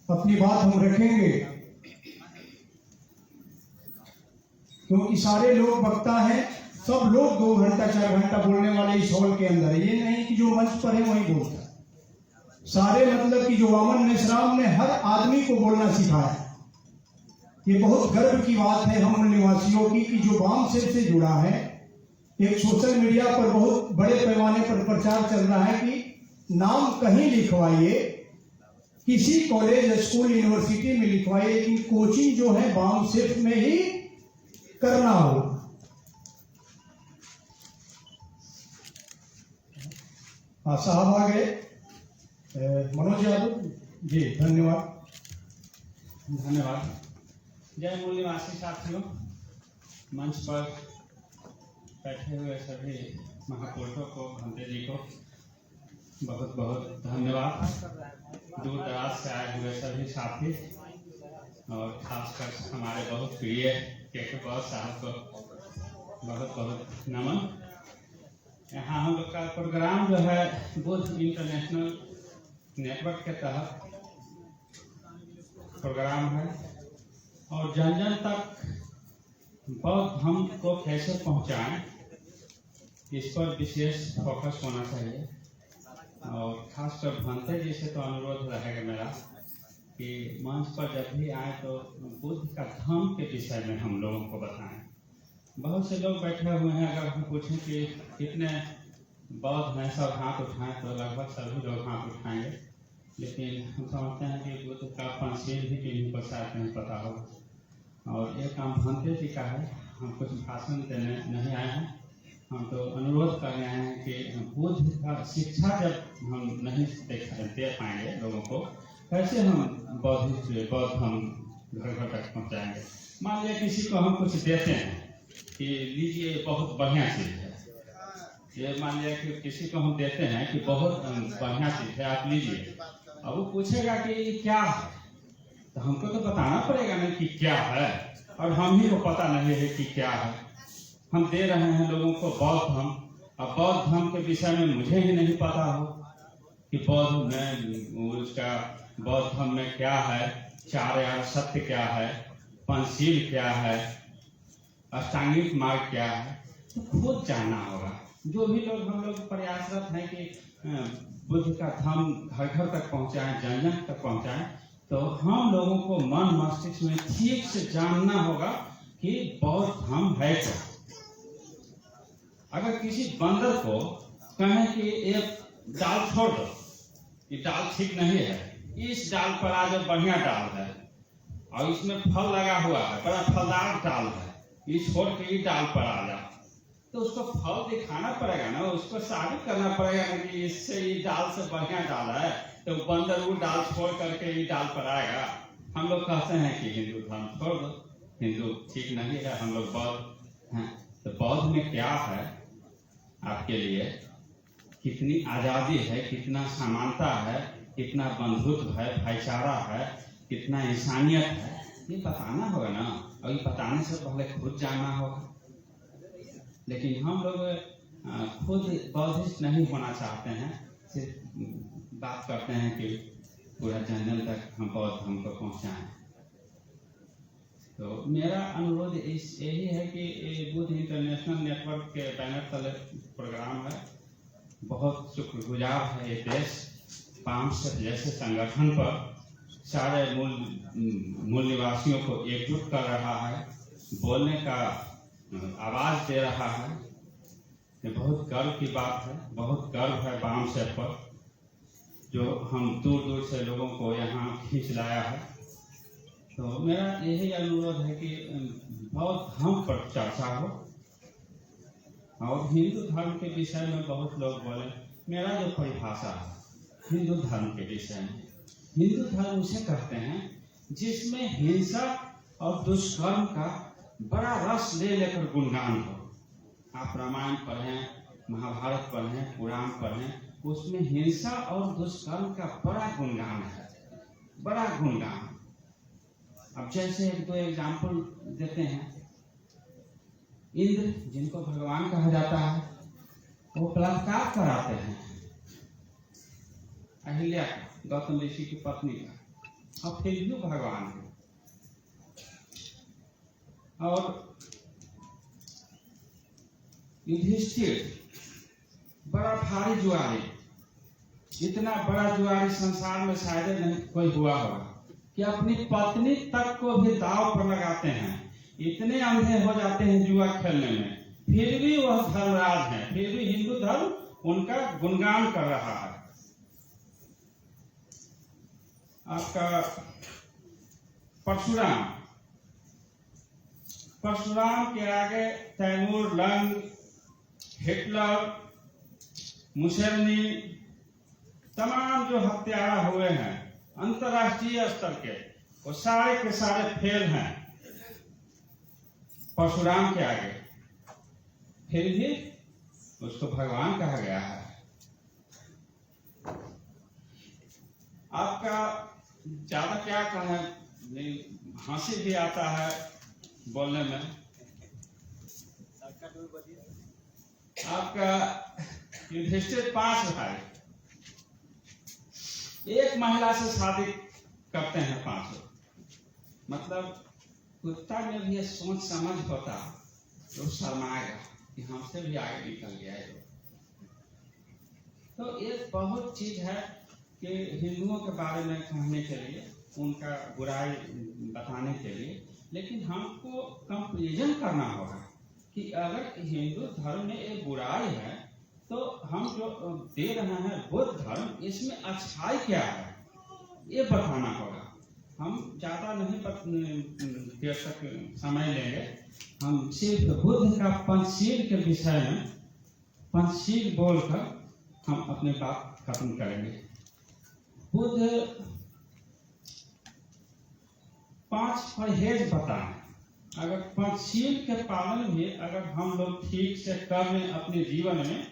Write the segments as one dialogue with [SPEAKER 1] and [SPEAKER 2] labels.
[SPEAKER 1] अपनी बात हम रखेंगे, क्योंकि सारे लोग वक्ता हैं, सब लोग 2 घंटा 4 घंटा बोलने वाले इस हॉल के अंदर है। ये नहीं कि जो मंच पर है वही बोलता है। सारे मतलब कि जो वामन मेश्राम ने हर आदमी को बोलना सिखाया। ये बहुत गर्व की बात है हम निवासियों की कि जो वाम से जुड़ा है। एक सोशल मीडिया पर बहुत बड़े पैमाने पर प्रचार चल रहा है कि नाम कहीं लिखवाइए, किसी कॉलेज स्कूल यूनिवर्सिटी में लिखवाइए, लेकिन कोचिंग जो है वाम सिर्फ में ही करना हो। हाँ साहब आ गए, मनोज यादव जी, धन्यवाद।
[SPEAKER 2] जय मूल निवासी साथियों, मंच पर बैठे हुए सभी महापुरुषों को, भंते जी को बहुत बहुत धन्यवाद। दूर दराज से आए हुए सभी साथी और खासकर हमारे बहुत प्रिय के बॉस साहब को बहुत बहुत नमन। यहाँ हम लोग का प्रोग्राम जो है बुद्ध इंटरनेशनल नेटवर्क के तहत प्रोग्राम है और जन जन तक बौद्ध धर्म को कैसे पहुँचाएं, इस पर विशेष फोकस होना चाहिए। और खासकर भंते जी से तो अनुरोध रहेगा मेरा कि मंच पर जब भी आए तो बुद्ध का धर्म के विषय में हम लोगों को बताएं। बहुत से लोग बैठे हुए हैं, अगर हम पूछें कि कितने बौद्ध हैं, सब हाथ उठाएं तो लगभग सभी लोग हाथ उठाएंगे, लेकिन हम समझते हैं कि बुद्ध का पंचशील भी किन्हीं को शायद नहीं पता हो। और एक काम भंते जी का है, हम कुछ भाषण देने नहीं आए हैं, हम तो अनुरोध कर रहे हैं कि बुद्ध का शिक्षा जब हम नहीं दे पाएंगे लोगों को, कैसे हम बौद्ध हम घर घर तक पहुँचाएंगे। मान लिया किसी को हम कुछ देते हैं कि लीजिए बहुत बढ़िया चीज़ है, ये मान लिया कि किसी को हम देते हैं कि बहुत बढ़िया चीज़ है, आप लीजिए। अब वो पूछेगा कि ये क्या है, तो हमको तो बताना पड़ेगा ना कि क्या है, और हम ही को पता नहीं है कि क्या है। हम दे रहे हैं लोगों को बौद्ध धर्म, अब बौद्ध धर्म के विषय में मुझे ही नहीं पता हो कि बौद्ध में उसका बौद्ध धर्म में क्या है, 4 यार सत्य क्या है, पंचशील क्या है, अष्टांगिक मार्ग क्या है, तो खुद जानना होगा। जो भी लोग हम लोग प्रयासरत हैं कि बुद्ध का धर्म घर घर तक पहुंचाएं, जन जन तक पहुंचाएं, तो हम लोगों को मन मस्तिष्क में ठीक से जानना होगा कि बौद्ध धर्म है क्या। अगर किसी बंदर को कहें कि एक डाल छोड़ दो, ये डाल ठीक नहीं है, इस डाल पर आ जाओ, बढ़िया डाल है और इसमें फल लगा हुआ है, बड़ा फलदार डाल है, ये छोड़ के ये डाल पर आ जाओ, तो उसको फल दिखाना पड़ेगा ना, उसको साबित करना पड़ेगा ना कि इससे ये डाल से बढ़िया डाल है, तो बंदर वो डाल छोड़ करके ये डाल पर आएगा। हम लोग कहते हैं कि हिंदू धर्म छोड़ दो, हिंदू ठीक नहीं है, हम लोग बौद्ध हैं। तो बौद्ध में क्या है आपके लिए, कितनी आज़ादी है, कितना समानता है, कितना बंधुत्व है, भाईचारा है, कितना इंसानियत है, ये बताना होगा ना। और ये बताने से पहले खुद जानना होगा। लेकिन हम लोग खुद बौद्धिस्ट नहीं होना चाहते हैं, सिर्फ बात करते हैं कि पूरा जन जन तक हम बौद्ध धर्म को पहुँचाएँ। तो मेरा अनुरोध यही है कि बुद्ध इंटरनेशनल नेटवर्क के बैनर तले प्रोग्राम है। बहुत शुक्रगुजार है ये देश, पांच जैसे संगठन पर सारे मूल निवासियों को एकजुट कर रहा है, बोलने का आवाज़ दे रहा है। ये बहुत गर्व की बात है, बहुत गर्व है वाम से पर, जो हम दूर दूर से लोगों को यहाँ खींच लाया है। तो मेरा यही अनुरोध है कि बौद्ध धर्म पर चर्चा हो और हिंदू धर्म के विषय में बहुत लोग बोले। मेरा जो परिभाषा है हिंदू धर्म के विषय में, हिंदू धर्म उसे कहते हैं जिसमें हिंसा और दुष्कर्म का बड़ा रस ले लेकर गुणगान हो। आप रामायण पढ़ें, महाभारत पढ़ें, पुराण पढ़ें, उसमें हिंसा और दुष्कर्म का बड़ा गुणगान है, बड़ा गुणगान। अब जैसे 1-2 एग्जाम्पल देते हैं। इंद्र, जिनको भगवान कहा जाता है, वो बलात्कार कराते हैं अहिल्या का, गौतम ऋषि की पत्नी का, और फिर भी भगवान है। और युधिष्ठिर बड़ा भारी जुआरी, इतना बड़ा जुआरी संसार में शायद नहीं कोई हुआ होगा कि अपनी पत्नी तक को भी दांव पर लगाते हैं। इतने अंधे हो जाते हैं जुआ खेलने में, फिर भी वह धर्मराज है, फिर भी हिंदू धर्म उनका गुणगान कर रहा है। आपका परशुराम के आगे तैमूर लंग, हिटलर, मुसोलिनी, तमाम जो हत्यारा हुए हैं अंतरराष्ट्रीय स्तर के, वो सारे के सारे फेल हैं परशुराम के आगे, फिर भी उसको भगवान कहा गया है। आपका ज्यादा क्या कहें, हंसी भी आता है बोलने में। आपका युधिष्ठिर 5 भाई, एक महिला से शादी करते हैं 5 लोग। मतलब कुत्ता में भी ये सोच समझ होता तो शर्माएगा कि हमसे भी आगे निकल गया है। तो ये बहुत चीज है कि हिंदुओं के बारे में कहने के लिए, उनका बुराई बताने के लिए, लेकिन हमको कंपैरिजन करना होगा कि अगर हिंदू धर्म में एक बुराई है तो हम जो दे रहे हैं बुद्ध धर्म, इसमें अच्छाई क्या है ये बताना होगा। हम ज्यादा नहीं देर तक समय लेंगे, हम सिर्फ बुद्ध का पंचशील के विषय में पंचशील बोलकर हम अपनी बात खत्म करेंगे। बुद्ध 5 परहेज बताएं। अगर पंचशील के पालन भी अगर हम लोग ठीक से कर लें अपने जीवन में,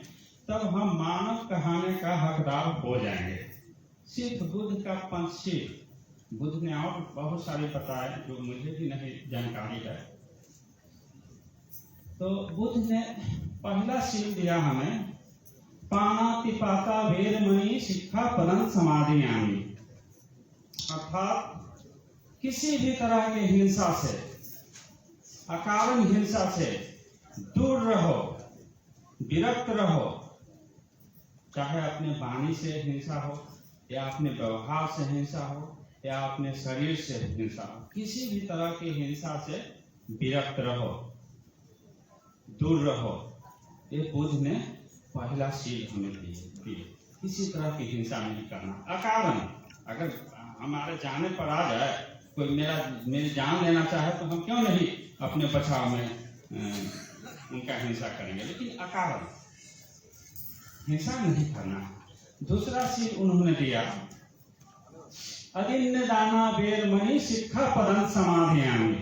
[SPEAKER 2] तब हम मानव कहने का हकदार हो जाएंगे। सिर्फ बुद्ध का पंचशील, बुद्ध ने और बहुत सारे बताए जो मुझे भी नहीं जानकारी है। तो बुद्ध ने पहला शील दिया हमें, पाणातिपाता वेरमणि सिक्खापदं समादियामि, अर्थात किसी भी तरह की हिंसा से, अकारण हिंसा से दूर रहो, विरक्त रहो। चाहे अपने वाणी से हिंसा हो, या अपने व्यवहार से हिंसा हो, या अपने शरीर से हिंसा हो, किसी भी तरह की हिंसा से विरक्त रहो, दूर रहो। ये बुद्ध ने पहला शील हमें दी, किसी तरह की हिंसा नहीं करना। अकारण अगर हमारे जाने पर आ जाए, कोई मेरी जान लेना चाहे तो हम क्यों नहीं अपने बचाव में उनका हिंसा करेंगे, लेकिन अकारण हिंसा नहीं करना। दूसरा शील उन्होंने दिया, अदिन्य दाना वेरमणि सिक्खापदं समादियामि,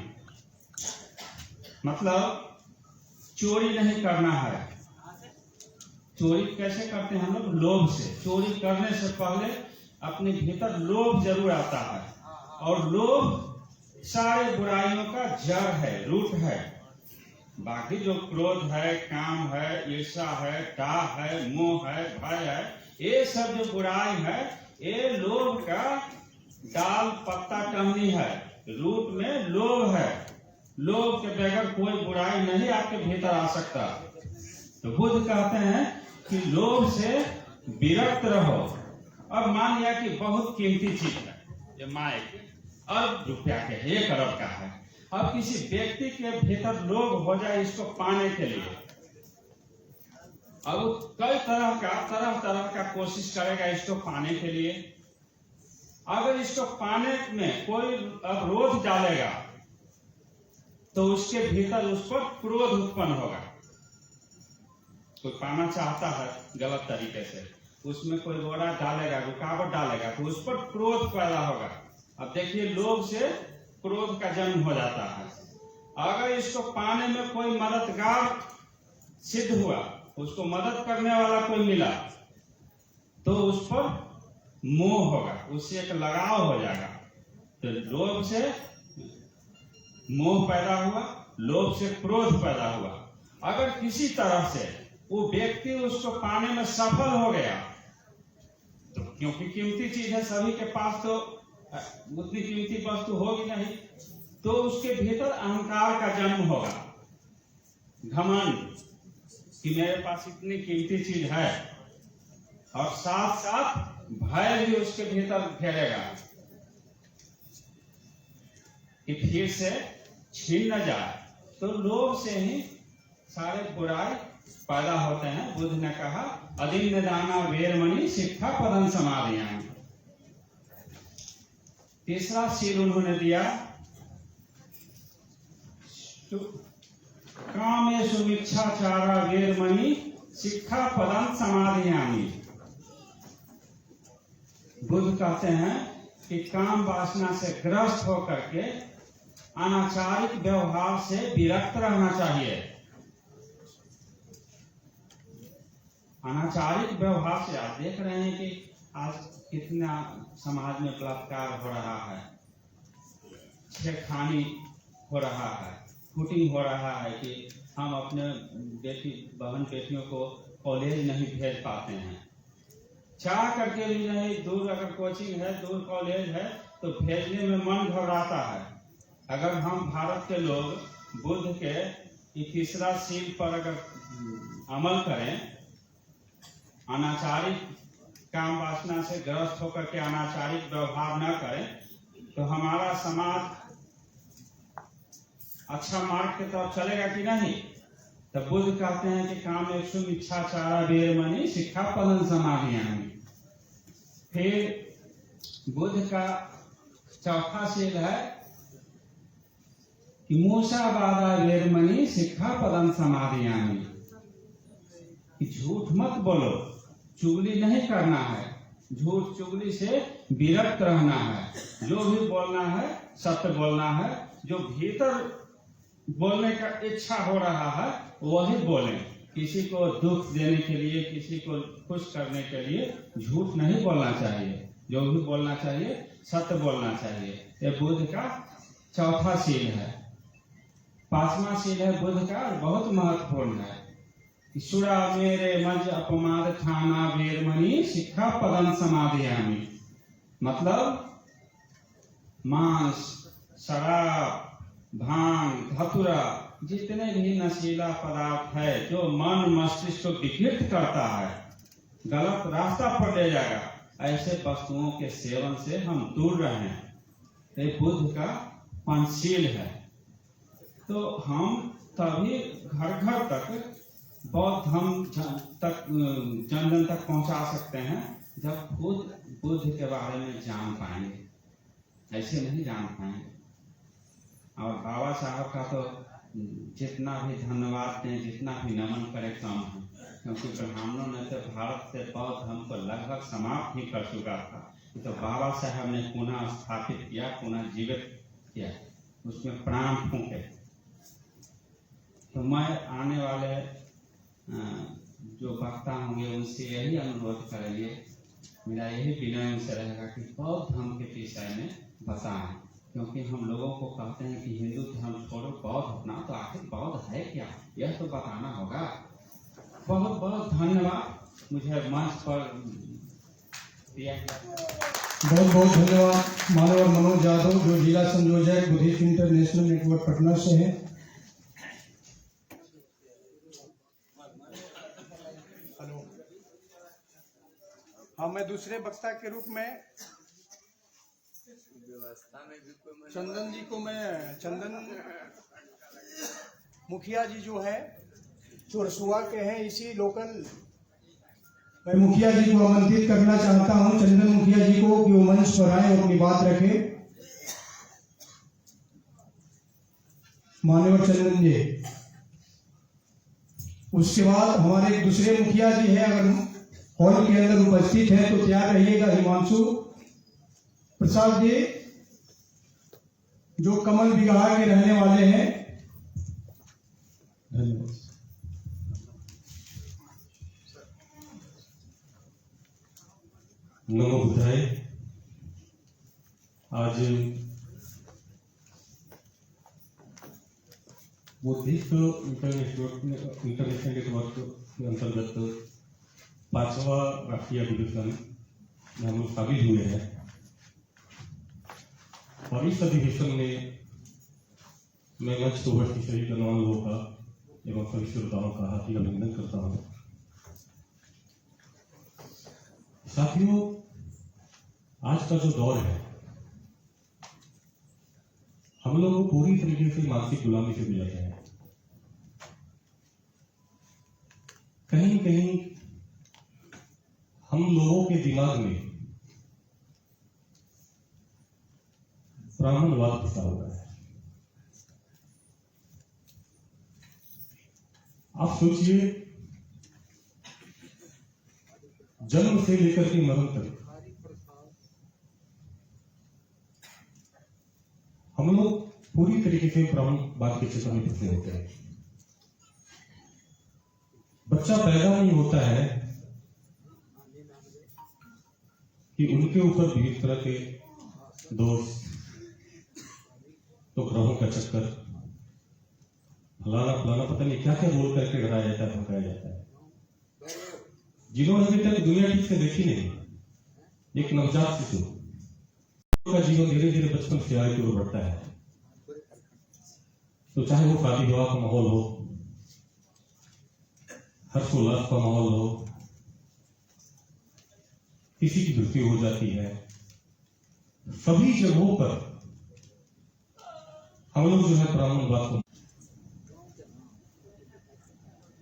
[SPEAKER 2] मतलब चोरी नहीं करना है। चोरी कैसे करते हैं हम लोग? लोभ से। चोरी करने से पहले अपने भीतर लोभ जरूर आता है, और लोभ सारे बुराइयों का जड़ है, रूट है। बाकी जो क्रोध है, काम है, ईर्ष्या है, डाह है, मोह है, भय है, ये सब जो बुराई है, ये लोभ का डाल पत्ता टहनी है, रूट में लोभ है। लोभ के बगैर कोई बुराई नहीं आपके भीतर आ सकता। तो बुद्ध कहते हैं कि लोभ से विरक्त रहो। अब मान लिया कि बहुत कीमती चीज है, ये माइक अरब रुपया के, 1 अरब का है। अब किसी व्यक्ति के भीतर लोभ हो जाए इसको पाने के लिए, अब कई तरह का कोशिश करेगा इसको पाने के लिए। अगर इसको पाने में कोई अवरोध डालेगा तो उसके भीतर उस पर क्रोध उत्पन्न होगा। कोई पाना चाहता है गलत तरीके से, उसमें कोई रोड़ा डालेगा, रुकावट डालेगा, तो उस पर क्रोध पैदा होगा। अब देखिए, लोभ से क्रोध का जन्म हो जाता है। अगर इसको पाने में कोई मददगार सिद्ध हुआ, उसको मदद करने वाला कोई मिला, तो उस पर मोह होगा, उससे एक लगाव हो जाएगा। तो लोभ से मोह पैदा हुआ, लोभ से क्रोध पैदा हुआ। अगर किसी तरह से वो व्यक्ति उसको पाने में सफल हो गया, तो क्योंकि कीमती चीज है, सभी के पास तो उतनी कीमती वस्तु होगी नहीं, तो उसके भीतर अहंकार का जन्म होगा, घमंड कि मेरे पास इतनी कीमती चीज है, और साथ साथ भय भी उसके भीतर घेरेगा कि फिर से छीन न जाए। तो लोभ से ही सारे बुराई पैदा होते हैं। बुद्ध ने कहा अदिन्न दाना वेरमणि शिक्षा पदम समाधियां। तीसरा शील उन्होंने दिया कामेषु मिच्छाचारा वेरमणि शिक्षा पदम समाधियामि। बुद्ध कहते हैं कि काम वासना से ग्रस्त होकर के अनाचारिक व्यवहार से विरक्त रहना चाहिए। अनाचारिक व्यवहार से आप देख रहे हैं कि आज कितना समाज में बलात्कार हो रहा है, छेड़खानी हो रहा है, शूटिंग हो रहा है कि हम अपने बहन बेटियों को कॉलेज नहीं भेज पाते हैं। चाह करके भी नहीं, दूर अगर कोचिंग है, दूर कॉलेज है तो भेजने में मन घबराता है। अगर हम भारत के लोग बुद्ध के तीसरा शील पर अगर अमल करें, अनाचारिक काम वासना से ग्रस्त होकर के अनाचारिक व्यवहार न करें, तो हमारा समाज अच्छा मार्ग की तरफ चलेगा कि नहीं। तो बुद्ध कहते हैं कि कामेषु मिच्छाचारा वेरमणि शिक्षा पदम समाधियामि। फिर बुद्ध का चौथा शील है कि मूषावादा वेरमणि शिक्षा पदम समाधियामि। कि झूठ मत बोलो, चुगली नहीं करना है, झूठ चुगली से विरक्त रहना है। जो भी बोलना है सत्य बोलना है। जो भीतर बोलने का इच्छा हो रहा है वही बोलें। किसी को दुख देने के लिए, किसी को खुश करने के लिए झूठ नहीं बोलना चाहिए। जो भी बोलना चाहिए सत्य बोलना चाहिए। ये बुद्ध का चौथा शील है। पांचवा शील है बुद्ध का, बहुत महत्वपूर्ण है। सुरा मेरे मज अपमाद खाना वेरमणि शिक्षा पदम समाधियामि। मतलब मांस, शराब, भांग, धतूरा, जितने भी नशीला पदार्थ है जो मन मस्तिष्क को विकृत करता है, गलत रास्ता पर ले जाएगा, ऐसे वस्तुओं के सेवन से हम दूर रहें। ये बुद्ध का पंचशील है। तो हम तभी घर घर तक बौद्ध धर्म जन जन तक पहुंचा सकते हैं जब खुद बुद्ध के बारे में जान पाएंगे। ऐसे नहीं जान पाएंगे। और बाबा साहब का तो जितना भी धन्यवाद दें, जितना भी नमन करें कम है, क्योंकि ब्राह्मणों ने तो भारत से बौद्ध धर्म को लगभग समाप्त ही कर चुका था। तो बाबा साहब ने पुनः स्थापित किया, पुनः जीवित किया, उसमें प्राण फूंके। तो मैं आने वाले जो वक्ता होंगे उनसे यही अनुरोध करेंगे, मेरा यही विनय उनसे रहेगा कि बौद्ध धर्म के विषय में बताएं। क्योंकि हम लोगों को कहते हैं कि हिंदू धर्म छोड़ो बौद्ध अपना, तो आखिर बौद्ध है क्या, यह तो बताना होगा। बहुत बहुत धन्यवाद मुझे मंच पर दिया गया।
[SPEAKER 1] बहुत बहुत धन्यवाद मानव मनोज यादव, जो जिला संयोजक बुद्धिस्ट इंटरनेशनल नेटवर्क पटना से है। हेलो, हाँ, मैं दूसरे वक्ता के रूप में चंदन जी को, मैं चंदन मुखिया जी जो है चोरसुआ के हैं, इसी लोकल, मैं मुखिया जी को आमंत्रित करना चाहता हूं, चंदन मुखिया जी को, कि वो मंच पर आए और अपनी बात रखें। मान्यवर चंदन जी। उसके बाद हमारे एक दूसरे मुखिया जी हैं, अगर हॉल के अंदर उपस्थित हैं तो तैयार रहिएगा। हिमांशु प्रसाद जी, जो कमल बिगहा के रहने वाले हैं। धन्यवाद।
[SPEAKER 3] नमो बुद्धाय। आज बुद्धिस्ट इंटरनेशनल नेटवर्क के अंतर्गत 5वां राष्ट्रीय अधिवेशन में हम लोग शामिल हुए हैं। और इस अधिवेशन में मैं मंच को उपस्थित सभी गणमान्य लोगों का एवं सभी श्रोताओं का हार्दिक अभिनंदन करता हूँ। साथियों, आज का जो दौर है, हम लोग पूरी तरीके से मानसिक गुलामी से गुजर रहे हैं। कहीं कहीं हम लोगों के दिमाग में ब्राह्मणवाद घुसा हुआ है। आप सोचिए, जन्म से लेकर के मरण तक हम लोग पूरी तरीके से ब्राह्मणवाद के क्षेत्र में फंसे होते हैं। बच्चा पैदा नहीं होता है कि उनके ऊपर विविध तरह के दोष, तो ग्रहों का चक्कर, फलाना फलाना पता नहीं क्या क्या बोल करके डराया जाता है, भड़काया जाता है। जिन्होंने अभी तक दुनिया ठीक से देखी नहीं, एक नवजात शिशु का जीवन धीरे धीरे बचपन से आगे की ओर बढ़ता है। तो चाहे वो शादी विवाह का माहौल हो, हर्षोल्लास का माहौल हो, किसी की मृत्यु हो जाती है, सभी जगहों पर हम लोग जो है ब्राह्मणवाद को,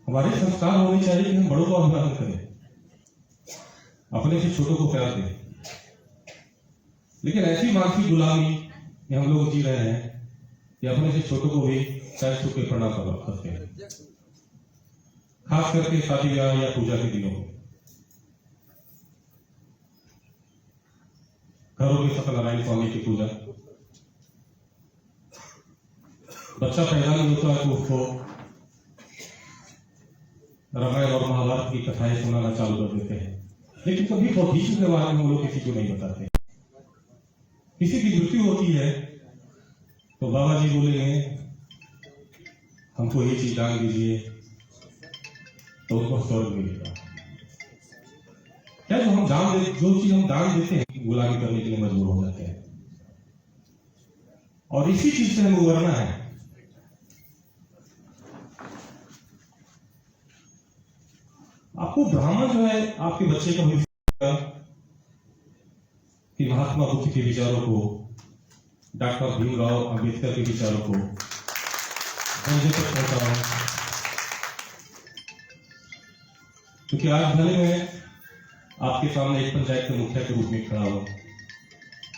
[SPEAKER 3] हमारे संस्कार होने चाहिए कि हम बड़ों को अभिवादन करें, अपने से छोटों को प्यार दें। लेकिन ऐसी मानसिक गुलामी में हम लोग जी रहे हैं कि अपने से छोटों को भी पैर छू के प्रणाम करते हैं, खास करके शादी विवाह या पूजा के दिनों में। घरों में सत्यनारायण स्वामी की पूजा, बच्चा पैदा नहीं होता है तो उसको रामायण और महाभारत की कथाएं सुनाना चालू कर देते हैं। लेकिन कभी भविष्य के बारे में हम लोग किसी को नहीं बताते। किसी की मृत्यु होती है तो बाबा जी बोलेंगे हमको ये चीज दान दीजिए तो उनको स्वर्ग मिलेगा। क्या जो चीज हम दान देते हैं, गुलामी करने के लिए मजबूर हो जाते हैं। और इसी चीज से हमें उबरना है। आपको ब्राह्मण जो है, आपके बच्चे का भविष्य कि महात्मा बुद्ध के विचारों को, डॉक्टर भीमराव अंबेडकर के विचारों को समझे तक पहुंचाओ। क्योंकि आज भले में आपके सामने एक पंचायत के मुखिया के रूप में खड़ा हो,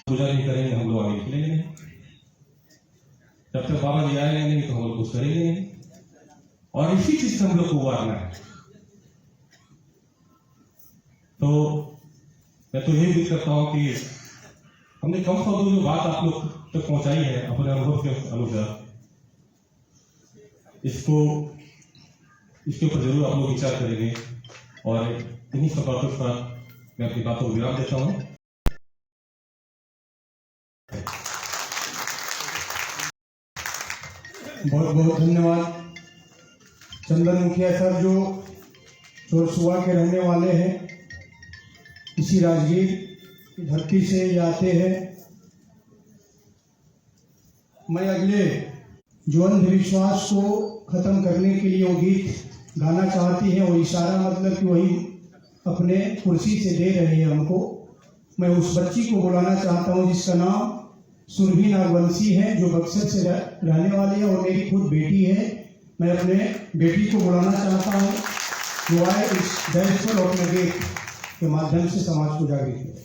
[SPEAKER 3] पूजा नहीं करेंगे हम लोग आगे निकलेंगे नहीं। जब तक बाबा जी आएंगे नहीं तो हम लोग कुछ करेंगे नहीं। और इसी चीज से हम लोग को उबारना है। तो मैं तो यही उम्मीद करता हूं कि हमने कम से कम जो बात आप लोग तक पहुंचाई है अपने अनुभव के अनुसार, इसके ऊपर जरूर आप लोग विचार करेंगे। और इन्हीं सब बातों पर मैं अपनी बातों को विराम देता हूं।
[SPEAKER 1] बहुत बहुत धन्यवाद चंदन मुखिया सर, जो चोरसुआ के रहने वाले हैं, इसी राजगीर की धरती से ये आते हैं। मैं अगले जो अंधविश्वास को खत्म करने के लिए वो गीत गाना चाहती है, वो इशारा मतलब कि वही अपने कुर्सी से दे रही है हमको। मैं उस बच्ची को बुलाना चाहता हूँ जिसका नाम सुरभि नागवंशी है, जो बक्सर से रहने वाली है और मेरी खुद बेटी है। मैं अपने बेटी को बुलाना चाहता हूँ जो आए इस देश पर अपने गीत के माध्यम से समाज को जागृत किया।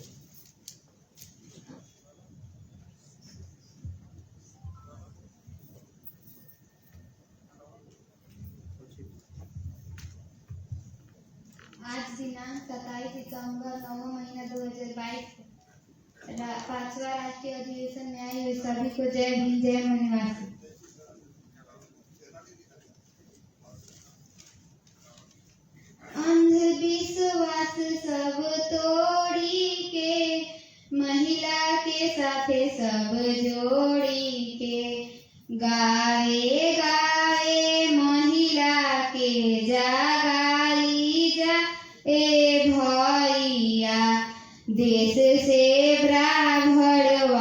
[SPEAKER 4] आज दिनांक 27 सितंबर 9वां महीना 2022 5वां राष्ट्रीय अधिवेशन में आए हुए सभी को जय भीम, जय मनिवासी। अंधविश्वास सब तोड़ी के, महिला के साथे सब जोड़ी के, गाए गाए महिला के जागाई जा ए भैया। देश से ब्राह्मणवाद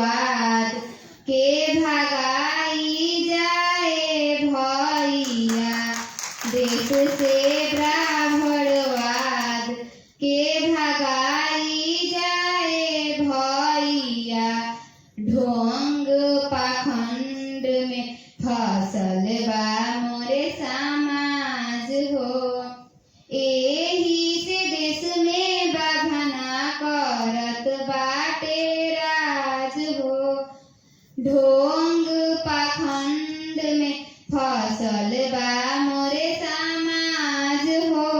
[SPEAKER 4] ढोंग पाखंड में फसल बा मोरे समाज हो।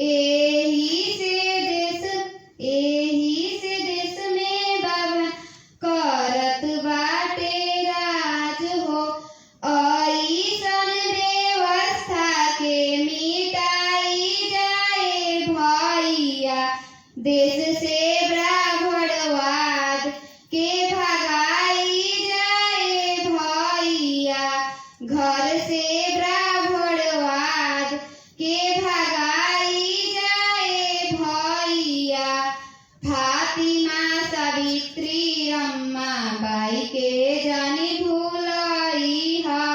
[SPEAKER 4] एही से देश में बाबा करत बाटे राज हो। ऐसन व्यवस्था के मिटाई जाए भैया, देश से ब्राह्मणवाद के भगाई जाए भैया, घर से ब्राह्मणवाद के भगाई जाए भैया। फातिमा सावित्री अम्मा बाई के जानी भूलई हा,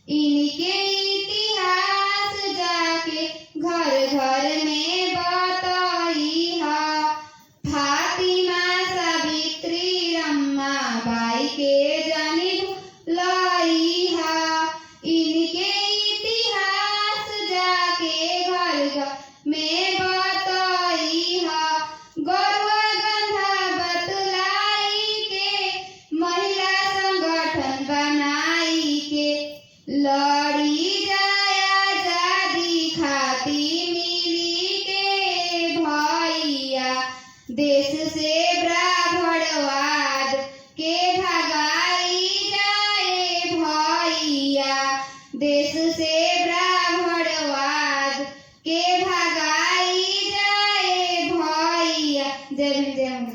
[SPEAKER 4] इनके इतिहास जाके घर घर में बताई हा। फातिमा सावित्री अम्मा बाई के जानी भूलई हा, इनके इतिहास जाके घर घर में बताई हा। गौरव गंधा बतलाई के महिला संगठन बनाई के लड़ी जाए आजादी खातिर मिली के भैया, देश से ब्राह्मणवाद के भगाई जाए भैया, देश से ब्राह्मणवाद के भगाई जाए भैया। जय हिंद जय हिंद।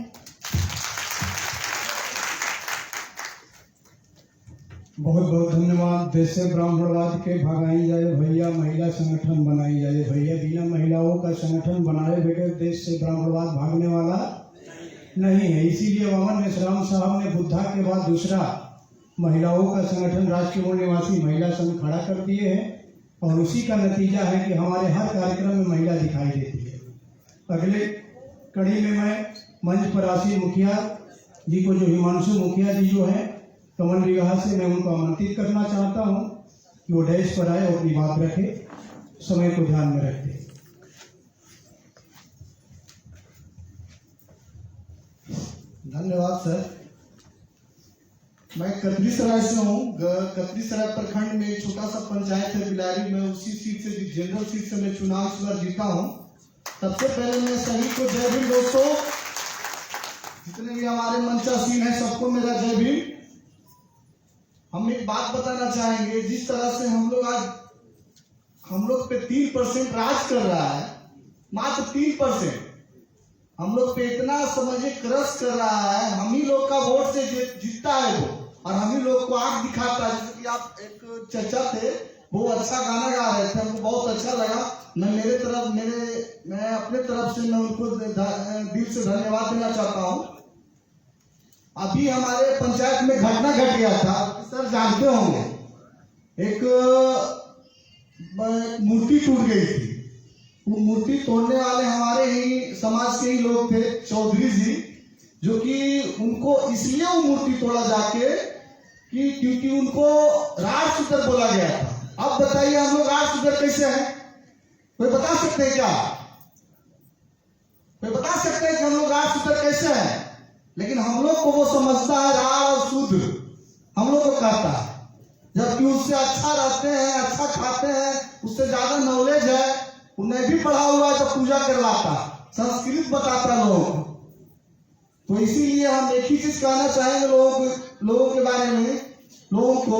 [SPEAKER 1] बहुत बहुत धन्यवाद। देश से ब्राह्मणवाद के भगाई जाए भैया, महिला संगठन बनाई जाए भैया। बिना महिलाओं का संगठन बनाए बगैर देश से ब्राह्मणवाद भागने वाला नहीं है। इसीलिए वामन मेश्राम साहब ने बुद्धा के बाद दूसरा महिलाओं का संगठन राष्ट्रीय मूल निवासी महिला संघ खड़ा कर दिए हैं, और उसी का नतीजा है कि हमारे हर कार्यक्रम में महिला दिखाई देती है। अगले कड़ी में मैं मंच पर आसीन मुखिया जी को, जो हिमांशु मुखिया जी जो है कमल विवाह से, मैं उनको आमंत्रित करना चाहता हूं कि वो डैश पर आए और अपनी बात रखे, समय को ध्यान में रखते।
[SPEAKER 5] धन्यवाद सर। मैं कतरीसराय से हूँ। कतरीसराय प्रखंड में एक छोटा सा पंचायत है बिलारी में, उसी सीट से, जनरल सीट से मैं चुनाव इस बार जीता हूँ। सबसे पहले मैं सभी को जय भीम दोस्तों, जितने भी हमारे मंचासीन हैं सबको मेरा जय भीम। हम एक बात बताना चाहेंगे, जिस तरह से हम लोग पे 3% राज कर रहा है, मात्र 3%, हम लोग पे इतना समझे क्रश कर रहा है। हम ही लोग का वोट से जीतता है वो, और हम ही लोग को आंख दिखाता है। जैसे कि आप एक चचा थे, वो अच्छा गाना गा रहे थे, हमको बहुत अच्छा लगा। मैं अपने तरफ से मैं उनको दिल से धन्यवाद देना चाहता हूँ। अभी हमारे पंचायत में घटना घट गया था, सर जानते होंगे, एक मूर्ति टूट गई थी। वो मूर्ति तोड़ने वाले हमारे ही समाज के ही लोग थे, चौधरी जी, जो कि उनको इसलिए वो मूर्ति तोड़ा जाके कि क्योंकि उनको राजसूत्र बोला गया था। अब बताइए हम लोग राजसूत्र कैसे हैं? कोई बता सकते हैं क्या? कोई बता सकते हैं कि हम लोग राजसूत्र कैसे हैं? लेकिन हम लोग को वो समझता है राज और शुद्ध, हम लोग को कहता है, जबकि उससे अच्छा रहते हैं, अच्छा खाते हैं, उससे ज्यादा नॉलेज है, उन्हें भी पढ़ा हुआ है तो पूजा करवाता, संस्कृत बताता लोगों को। तो इसीलिए हम एक ही चीज कहना चाहेंगे लोगों के बारे में, लोगों को,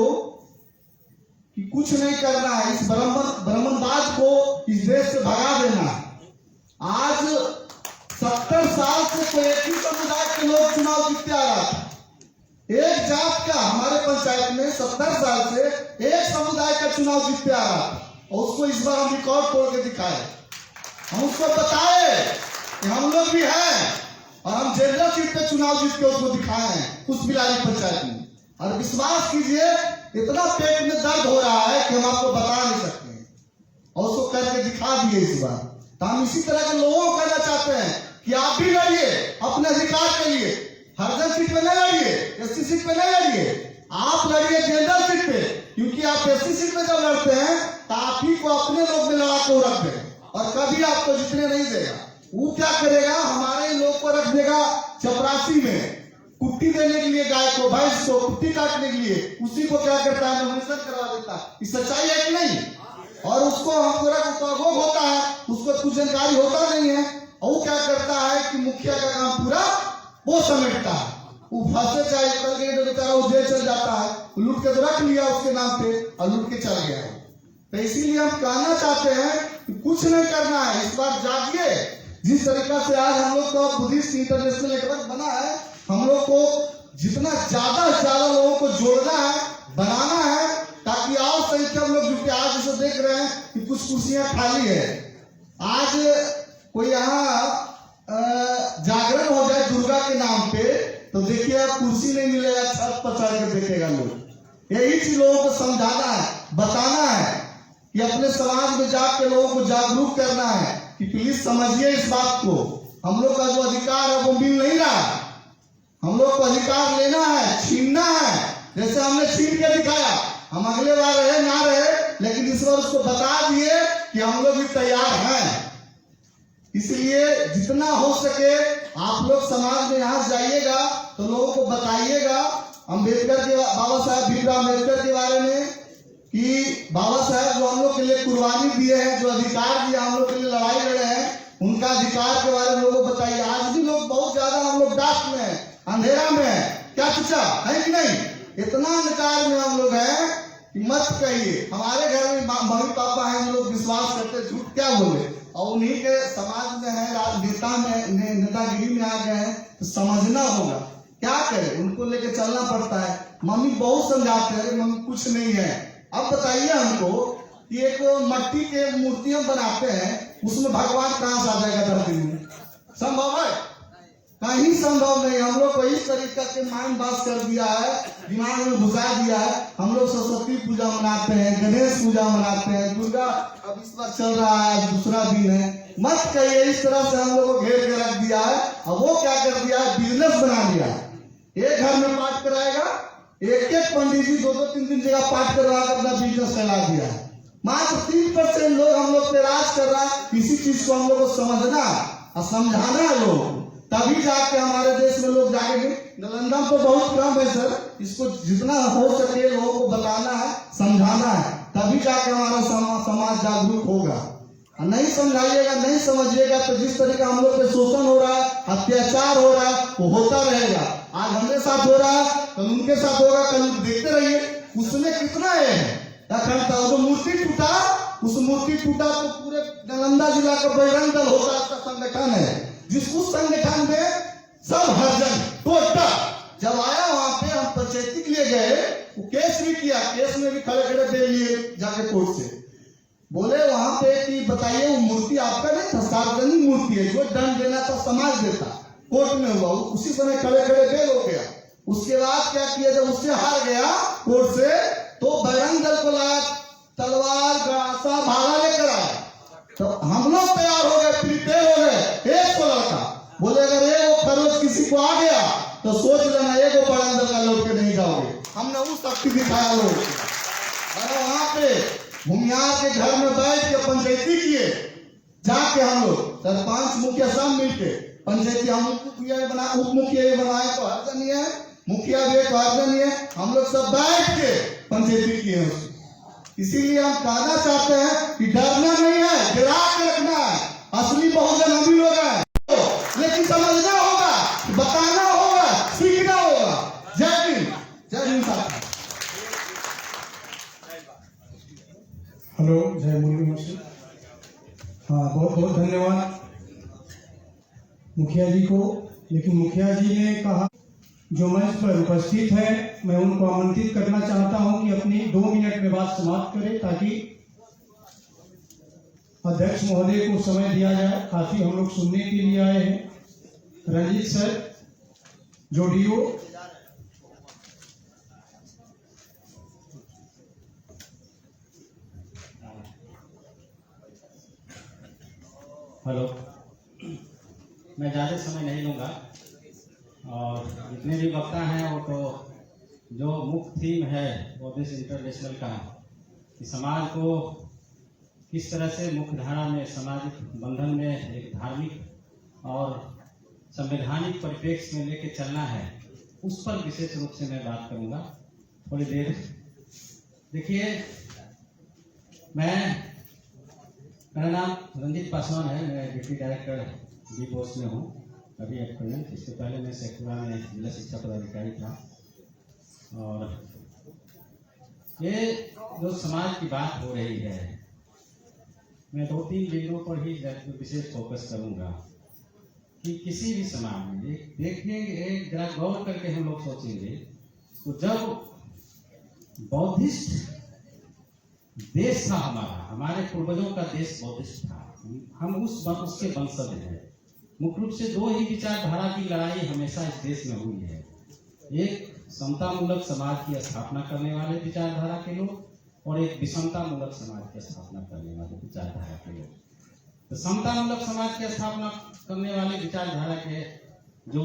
[SPEAKER 5] कि कुछ नहीं करना है। इस ब्राह्मणवाद को इस देश से भगा देना। आज 70 साल से कोई एक ही समुदाय के लोग चुनाव जीतते आ रहा था। एक जात का हमारे पंचायत में 70 साल से एक समुदाय का चुनाव जीतते आ रहा था, और उसको इस बार हम रिकॉर्ड तोड़ के दिखाए। हम उसको बताए कि हम लोग भी हैं, और हम जनरल सीट पे चुनाव जीत के उसको दिखाए हैं उस बिलारी पंचायत में। और विश्वास कीजिए, इतना पेट में दर्द हो रहा है कि हम आपको बता नहीं सकते हैं, और उसको करके दिखा दिए इस बार। तो हम इसी तरह के लोगों को कहना चाहते हैं कि आप भी लड़िए अपने अधिकार के लिए। हरदम सीट पे नहीं लड़िए, एससी सीट पे नहीं लड़िए, आप लड़िए जनरल सीट पे, क्योंकि आप एससी सीट पे जब लड़ते हैं तो आप ही को अपने लोग में लड़ा के रख दें, और कभी आपको जीतने नहीं देगा। वो क्या करेगा, हमारे लोग को रख देगा चपरासी में, कुट्टी देने के लिए गाय को, भैंस को कुट्टी काटने के लिए, उसी को क्या करता है, नॉमिनेशन करवा देता है। ये सच्चाई है कि नहीं? और उसको हम पूरा उपभोग होता है, उसको कुछ जानकारी होता नहीं है, और वो क्या करता है कि मुखिया का काम पूरा वो समेटता है। वो फंसे चाहे कल के बेचारा वो जेल चल जाता है, लूट के तो रख लिया उसके नाम पे और लूट के चल गया। तो इसीलिए हम कहना चाहते हैं कि कुछ नहीं करना है, इस बार जागिए। जिस तरीका से आज हम लोग का बुद्धिस्ट इंटरनेशनल नेटवर्क बना है, हम लोग को जितना ज्यादा से ज्यादा लोगों को जोड़ना है, बनाना है, ताकि और संख्या हम लोग जुटे। आज जैसे देख रहे हैं कि कुछ कुर्सियां खाली है, आज कोई यहाँ जागरण हो जाए दुर्गा के नाम पे तो देखिए आप कुर्सी नहीं मिलेगा, छत पर चढ़ के देखेगा लोग। यही चीज लोगों को समझाना है, बताना है कि अपने समाज में जाकर लोगों को जागरूक करना है कि प्लीज समझिए इस बात को। हम लोग का जो अधिकार है वो मिल नहीं रहा, हम लोग को अधिकार लेना है, छीनना है। जैसे हमने छीन के दिखाया, हम अगले बार रहे ना रहे, लेकिन इस बार उसको बता दिए कि हम लोग भी तैयार हैं। इसलिए जितना हो सके आप लोग समाज में यहाँ जाइएगा तो लोगों को बताइएगा अम्बेडकर के, बाबा साहब भीमराव अम्बेडकर के बारे में, कि बाबा साहब जो हम लोग के लिए कुर्बानी दिए हैं, जो अधिकार दिया, हम लोग के लिए लड़ाई लड़े हैं, उनका अधिकार के बारे में लोगों को बताइए। आज भी लोग बहुत ज्यादा हम लोग डाक में है, अंधेरा में है, क्या पूछा है कि नहीं? इतना अंधकार में हम लोग हैं कि मत कहिए। हमारे घर में मम्मी पापा हैं, हम लोग विश्वास करते, झूठ क्या बोले, और उन्हीं के समाज में है, नेतागिरी में आ गए हैं, तो समझना होगा क्या करें, उनको लेके चलना पड़ता है। मम्मी बहुत समझाते हैं, मम्मी कुछ नहीं है। अब बताइए हमको कि एक मट्टी के मूर्ति हम बनाते हैं, उसमें भगवान कहाँ से आ जाएगा धरती में? संभव है? कहीं संभव नहीं। हम लोग को इस तरीके के माइंड वाश कर दिया है, दिमाग में घुसा दिया है। हम लोग सरस्वती पूजा मनाते हैं, गणेश पूजा मनाते हैं, दुर्गा अब इस बार चल रहा है, दूसरा दिन है। मत कहिए, इस तरह से हम लोग को घेर के रख दिया है। अब वो क्या कर दिया है, बिजनेस बना दिया है। एक घर में पाठ कराएगा, एक एक पंडित जी 2-2, 3-3 जगह पाठ करवा कर अपना बिजनेस फैला दिया है। मात्र 3% लोग हम लोग पे राज कर रहा है। इसी चीज को हम लोग को समझना और समझाना है लोग, तभी जाके हमारे देश में लोग जाएंगे। नालंदा तो बहुत कम है सर, इसको जितना हो सके लोगों को बताना है, समझाना है, तभी जाके हमारा समाज जागरूक होगा। नहीं समझाइएगा, नहीं समझिएगा तो जिस तरीका हम लोग पे शोषण हो रहा है, अत्याचार हो रहा है, वो होता रहेगा। आज हमारे साथ हो रहा है, कल उनके साथ होगा, कल देखते रहिए। उसमें कितना है जो मूर्ति टूटा, उस मूर्ति टूटा तो पूरे नालंदा जिला का बजरंग दल होता है, संगठन है, जिस उस संगठन में सब हरजन टोटा जब आया वहां पे हम पंचायती के लिए गए, वो केस भी किया, केस में भी खड़े खड़े दे लिए जाके कोर्ट से। बोले वहां पे कि बताइए वो मूर्ति आपका नहीं था, सार्वजनिक मूर्ति है, जो दंड देना था समाज देता। कोर्ट में हुआ, उसी समय खड़े खड़े बेल हो गया। उसके बाद क्या किया, जब उससे हार गया कोर्ट से, तो बजरंग दल को लाया, तलवार गड़ासा भाला लेकर आया। तो हम लोग तैयार हो गए, प्रिपेयर हो गए। 100 लड़का बोले अगर एक खरोच किसी को आ गया तो सोच लेना एक बजरंग दल का लौट के नहीं जाओगे। हमने वो शक्ति दिखाया लोग। अरे वहां पे भूमियार के घर में बैठ के पंचायती किए, जाके हम लोग सरपंच मुखिया सब मिलके पंचायती, हम मुखिया बना, उप मुखिया बनाए तो हर जन है, मुखिया भी एक हर जन है, हम लोग सब बैठ के पंचायती किए। इसीलिए हम कहना चाहते हैं कि डरना नहीं है, डरा के रखना है। असली बहुजन हम ही लोग हैं, लेकिन समझना होगा, बताना होगा, सीखना होगा। जय हिंद, जय हिंद साहब।
[SPEAKER 1] हेलो, जय मुरली मसी। हाँ, बहुत बहुत धन्यवाद मुखिया जी को। लेकिन मुखिया जी ने कहा जो मंच पर उपस्थित है, मैं उनको आमंत्रित करना चाहता हूं कि अपनी 2 मिनट में बात समाप्त करें, ताकि अध्यक्ष महोदय को समय दिया जाए। काफी हम लोग सुनने के लिए आए हैं। रंजीत सर, जोड़ियो।
[SPEAKER 2] हेलो, मैं ज़्यादा समय नहीं लूँगा, और जितने भी वक्ता हैं वो तो जो मुख्य थीम है वो दिस इंटरनेशनल का, कि समाज को किस तरह से मुख्य धारा में, सामाजिक बंधन में, एक धार्मिक और संवैधानिक परिप्रेक्ष्य में लेके चलना है,
[SPEAKER 6] उस पर विशेष रूप से मैं बात करूंगा थोड़ी देर। देखिए, मेरा नाम रंजीत पासवान है। मैं डिप्टी डायरेक्टर डी पोस्ट में हूँ अभी प्रेजेंट। इससे पहले मैं सेक्टुरा में जिला शिक्षा पदाधिकारी था। और ये जो समाज की बात हो रही है, मैं 2-3 बिंदुओं पर ही विशेष फोकस करूंगा कि किसी भी समाज में देखिए, जरा गौर करके हम लोग सोचेंगे तो जब बौद्धिस्ट देश था हमारे पूर्वजों का देश बौद्धिस्ट था, हम उसके वंशज हैं। मुख्य रूप से 2 ही विचारधारा की लड़ाई हमेशा इस देश में हुई है। एक समतामूलक समाज की स्थापना करने वाले विचारधारा के लोग और एक विषमतामूलक समाज की स्थापना करने वाले विचारधारा के लोग। तो समतामूलक समाज की स्थापना करने वाले विचारधारा के जो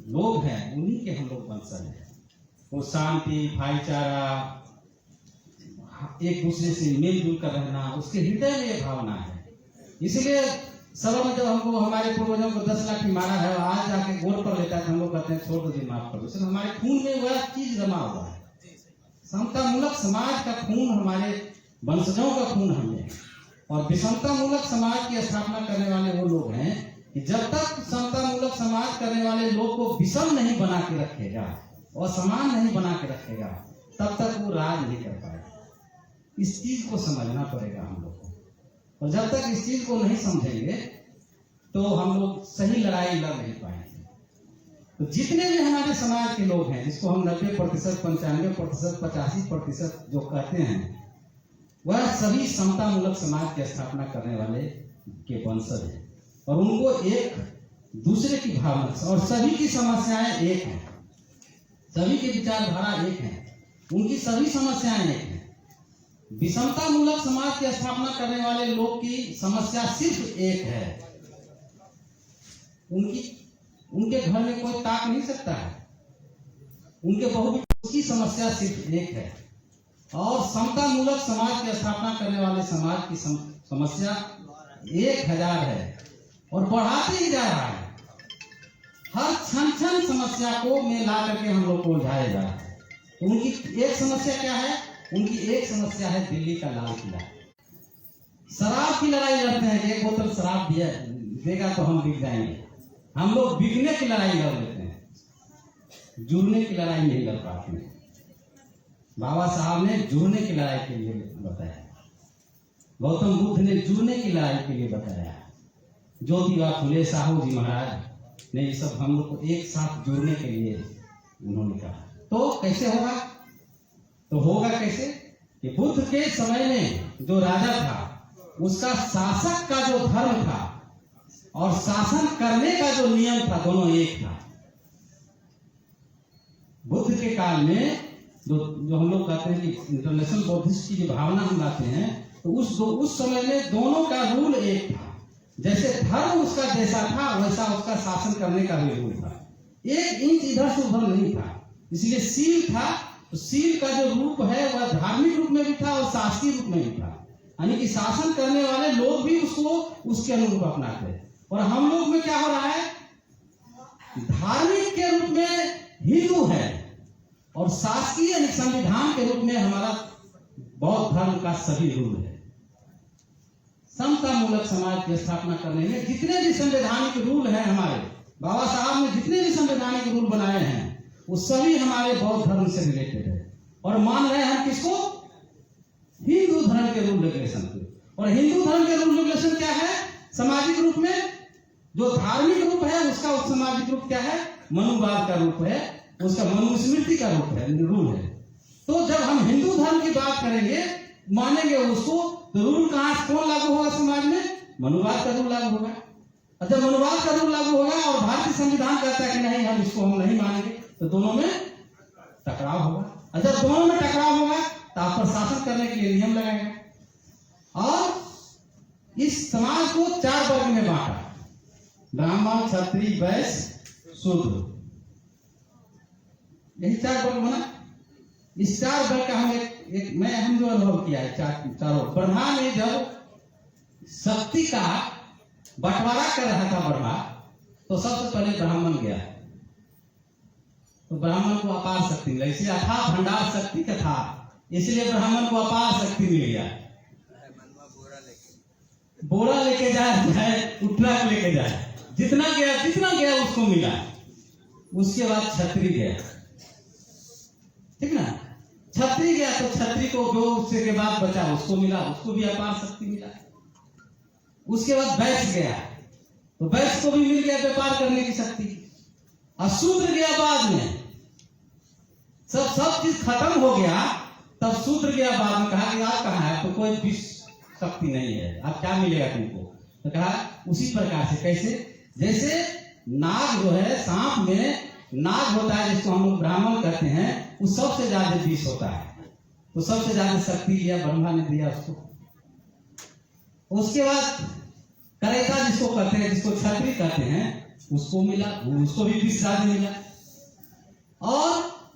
[SPEAKER 6] लोग हैं उन्हीं के हम लोग वंशज हैं। वो शांति, भाईचारा, एक दूसरे से मिलजुल कर रहना, उसके हृदय में ये भावना है। इसलिए सभा में जब हमको हमारे पूर्वजों को 10 लाख मारा है, आज जाके गोल पर लेता है, हम लोग कहते हैं छोड़ दो जी, माफ कर दो। सिर्फ हमारे खून में वह चीज जमा हुआ है। समतामूलक समाज का खून हमारे वंशजों का खून हमें, और विषमतामूलक समाज की स्थापना करने वाले वो लोग हैं कि जब तक समतामूलक समाज करने वाले लोग को विषम नहीं बना के रखेगा और समान नहीं बना के रखेगा, तब तक वो राज नहीं कर पाएगा। इस चीज को समझना पड़ेगा हम लोग को, और जब तक इस चीज को नहीं समझेंगे तो हम लोग सही लड़ाई लड़ नहीं पाएंगे। तो जितने भी हमारे समाज के लोग हैं, जिसको हम 90%, 95%, 85% जो कहते हैं, वह सभी समतामूलक समाज की स्थापना करने वाले के वंशज हैं। और उनको एक दूसरे की भावना से, और सभी की समस्याएं एक हैं, सभी की विचारधारा एक है, उनकी सभी समस्याएं एक हैं। विषमतामूलक समाज की स्थापना करने वाले लोग की समस्या सिर्फ एक है, उनके घर में कोई ताक नहीं सकता है, उनके बहू की समस्या सिर्फ एक है। और समतामूलक समाज की स्थापना करने वाले समाज की समस्या 1000 है और बढ़ाते ही जा रहा है। हर क्षण समस्या को में ला करके हम लोग को उलझाया जा रहा है। तो उनकी एक समस्या क्या है? उनकी एक समस्या है दिल्ली का लाल किला। शराब की लड़ाई लड़ते हैं कि एक बोतल शराब देगा तो हम बिक जाएंगे। हम लोग बिकने की लड़ाई लड़ लेते हैं, जुड़ने की लड़ाई नहीं लड़ पाते हैं। बाबा साहब ने जुड़ने की लड़ाई के लिए बताया, गौतम बुद्ध ने जुड़ने की लड़ाई के लिए बताया, ज्योतिबा फुले साहू जी महाराज ने ये सब हम लोग को एक साथ जुड़ने के लिए उन्होंने कहा। तो कैसे होगा? तो होगा कैसे कि बुद्ध के समय में जो राजा था, उसका शासक का जो धर्म था और शासन करने का जो नियम था, दोनों एक था। बुद्ध के काल में जो हम लोग कहते हैं कि इंटरनेशनल बौद्धिस्ट की जो भावना हम लाते हैं, तो उस समय में दोनों का रूल एक था। जैसे धर्म उसका जैसा था, वैसा उसका शासन करने का भी रूल था। 1 इंच इधर से उधर नहीं था। इसलिए सील था, तो सील का जो रूप है वह धार्मिक रूप में भी था और शासकीय रूप में भी था। यानी कि शासन करने वाले लोग भी उसको उसके अनुरूप अपनाते। और हम लोग में क्या हो रहा है? धार्मिक के रूप में हिंदू है और शासकीय संविधान के रूप में हमारा बौद्ध धर्म का सभी रूल है। समतामूलक समाज की स्थापना करने में जितने भी संवैधानिक रूल हैं, हमारे बाबा साहब ने जितने भी संवैधानिक रूल बनाए हैं, वो सभी हमारे बौद्ध धर्म से रिलेटेड है। और मान रहे हैं किसको? हिंदू धर्म के रूल रेगुलेशन को। और हिंदू धर्म के रूल रेगुलेशन क्या है? सामाजिक रूप में जो धार्मिक रूप है उसका सामाजिक रूप क्या है? मनुवाद का रूप है, उसका मनुस्मृति का रूप है, रूल है। तो जब हम हिंदू धर्म की बात करेंगे, मानेंगे उसको, तो रूल कौन लागू होगा समाज में? मनुवाद का रूल लागू होगा। और जब मनुवाद का रूल लागू होगा और भारतीय संविधान कहता है कि नहीं, हम इसको हम नहीं मानेंगे, तो दोनों में टकराव होगा। और जब दोनों में टकराव होगा तो आप पर शासन करने के लिए नियम लगाएंगे। और इस समाज को 4 वर्ग में बांटा, ब्राह्मण, क्षत्रिय, वैश्य, शूद्र, यही 4 वर्ग बना। इस 4 वर्ग का हम जो अनुभव किया है, चारों ब्रह्मा ने जब शक्ति का बंटवारा कर रहा था ब्रह्मा, तो सबसे पहले ब्राह्मण गया। तो ब्राह्मण को अपार शक्ति मिला। इसलिए अथाह भंडार शक्ति कथा, इसलिए ब्राह्मण को अपार शक्ति मिल गया। बोरा लेके जाए चाहे उठना लेके जाए, जितना गया उसको मिला। उसके बाद छतरी गया, ठीक ना, छतरी गया तो छतरी को जो उससे के बाद बचा उसको मिला, उसको भी अपार शक्ति मिला। उसके बाद वैश्य गया तो वैश्य को भी मिल गया व्यापार करने की शक्ति। और शूद्र गया बाद में, सब चीज खत्म हो गया, तब शूद्र गया बाद में। कहा कि आप कहाँ है, तो कोई भी शक्ति नहीं है, आप क्या मिलेगा तुमको। तो कहा उसी प्रकार से, कैसे, जैसे नाग जो है, सांप में नाग होता है जिसको हम लोग ब्राह्मण कहते हैं, वो सबसे ज्यादा विष होता है, तो सबसे ज्यादा शक्ति लिया ब्रह्मा ने दिया उसको। उसके बाद करेता जिसको कहते हैं, जिसको छतरी कहते हैं, उसको मिला, उसको भी विष ज्यादा मिला। और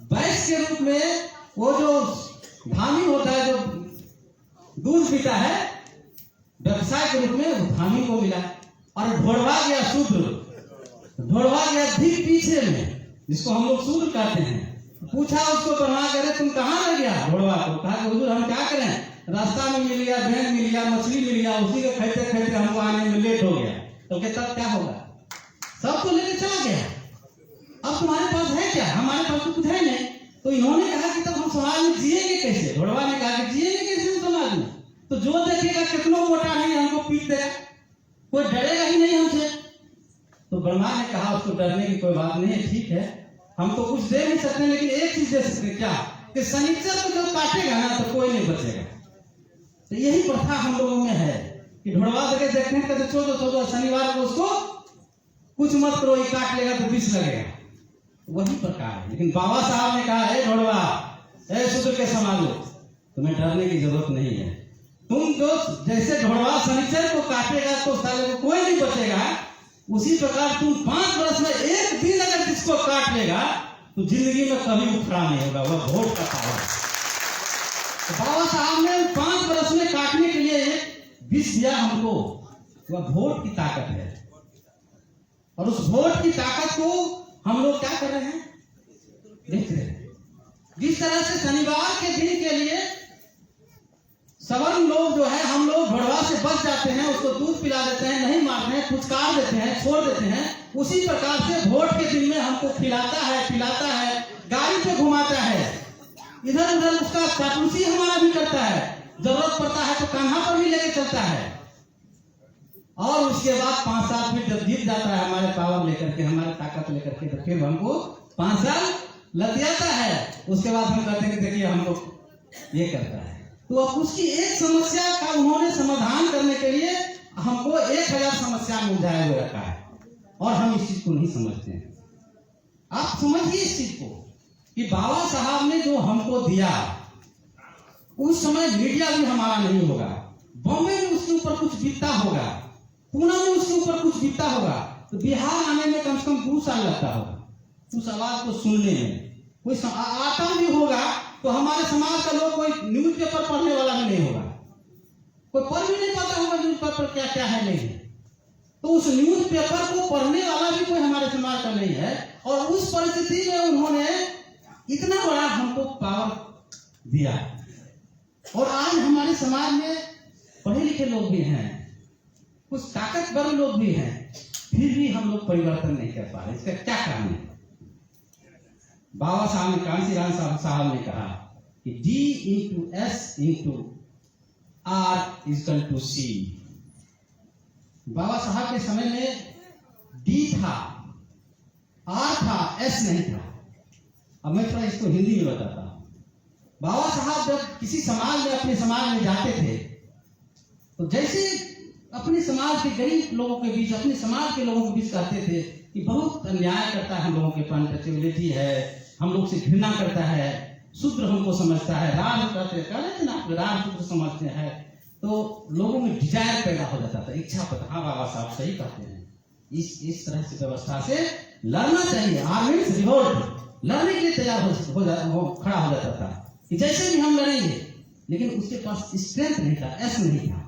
[SPEAKER 6] वैश्य के रूप में वो जो धामी होता है, जो दूध पीता है, व्यवसाय के रूप में धामी को मिला। और ढोड़वा गया शूद्र, ढोड़वा गया ठीक पीछे में, जिसको हम लोग शूद्र कहते हैं। पूछा उसको ब्रह्मा करे तुम कहाँ रह गया ढोड़वा को। कहा कि हुजूर हम क्या करें, रास्ता में मिल गया, भेड़ मिल गया, मछली मिल गया, उसी के खाते खाते हमको आने में लेट हो गया। तो क्या तब क्या होगा, सब तो लेके चला गया, अब तुम्हारे पास है क्या, हमारे पास तो कुछ है नहीं। तो इन्होंने कहा कि तब हम समाज में जिएंगे कैसे। ढोड़वा ने कहा कि जिएंगे कैसे समाज में, तो जो देखेगा कितना मोटा नहीं हमको पीट देगा, कोई डरेगा ही नहीं हमसे। तो ब्रह्मा ने कहा उसको डरने की कोई बात नहीं है, ठीक है, हम तो कुछ दे नहीं सकते, लेकिन एक चीज दे सकते, क्या, कि शनिचर को जो काटेगा ना तो कोई नहीं बचेगा। तो यही प्रथा हम लोगों में है कि ढोड़वा देखे देखने का तो छोड़ो, शनिवार को उसको कुछ मत करो, ये काट लेगा तो विष लगेगा, वही प्रकार है। लेकिन बाबा साहब ने कहा है ढोड़वा, ऐ शूद्र के समाजो, तुम्हें डरने की जरूरत नहीं है। तुम जो जैसे ढोड़वा शनिचर को काटेगा तो साले को कोई नहीं बचेगा, उसी प्रकार तुम 5 वर्ष में एक दिन अगर जिसको काट लेगा तो जिंदगी में कभी उखड़ा नहीं होगा, वह वोट का पावर। तो बाबा साहब ने 5 वर्ष में काटने के लिए एक विष दिया हमको, वह वोट की ताकत है। और उस वोट की ताकत को हम लोग क्या कर रहे हैं, देख रहे हैं। जिस तरह से शनिवार के दिन के लिए सवर्ण लोग जो है, हम लोग ढोड़वा से बच जाते हैं, उसको दूध पिला देते हैं, नहीं मारते हैं, फुचकार देते हैं, छोड़ देते हैं, उसी प्रकार से वोट के दिन में हमको खिलाता है, पिलाता है, गाड़ी पे घुमाता है, इधर उधर उसका चापलूसी हमारा भी करता है, जरूरत पड़ता है तो कान्हा पर भी लेके चलता है। और उसके बाद 5 साल फिर जब जीत जाता है हमारे पावर लेकर के, हमारे ताकत लेकर के, तो फिर हमको 5 साल लतियाता है। उसके बाद हम कहते हैं कि देखिए हम लोग ये करता है। तो अब उसकी एक समस्या का उन्होंने समाधान करने के लिए हमको 1000 समस्या में उलझाया हुआ रखा है, और हम इस चीज को नहीं समझते हैं। आप समझिए इस चीज को कि बाबा साहब ने जो हमको दिया, उस समय मीडिया भी हमारा नहीं होगा, बॉम्बे में उसके ऊपर कुछ बीतता होगा, पुणे में उसके ऊपर कुछ बीतता होगा, तो बिहार आने में कम से कम 2 साल लगता होगा उस आवाज को सुनने में। कोई आता भी होगा तो हमारे समाज का लोग कोई न्यूज पेपर पढ़ने वाला भी नहीं होगा, कोई पढ़ भी नहीं पाता होगा न्यूज पेपर क्या क्या है नहीं है। तो उस न्यूज पेपर को पढ़ने वाला भी कोई हमारे समाज का नहीं है। और उस परिस्थिति में उन्होंने इतना बड़ा हमको पावर दिया, और आज हमारे समाज में पढ़े लिखे लोग भी हैं, कुछ ताकतवर लोग भी हैं, फिर भी हम लोग परिवर्तन नहीं कर पा रहे। इसका क्या कारण है? बाबा साहब ने, कांशीराम साहब ने कहा कि D/S/R=C। बाबा साहब के समय में D था, R था, S नहीं था। अब मैं थोड़ा इसको हिंदी में बताता हूं। बाबा साहब जब किसी समाज में, अपने समाज में जाते थे, तो जैसे अपने समाज के गरीब लोगों के बीच, अपने समाज के लोगों के बीच कहते थे कि बहुत अन्याय करता है हम लोगों के पंडित है, हम लोग से घृणा करता है, शूद्र हमको समझता है, राज कहते थे ना, राज शूद्र समझते हैं। तो लोगों में डिजायर पैदा हो जाता था, इच्छा पैदा, हाँ बाबा साहब सही कहते हैं, इस तरह से व्यवस्था से लड़ना चाहिए। आर्मी रिवोल्ट लड़ने के लिए तैयार खड़ा हो जाता था कि जैसे भी हम लड़ेंगे, लेकिन उसके पास स्ट्रेंथ नहीं था, एस नहीं था,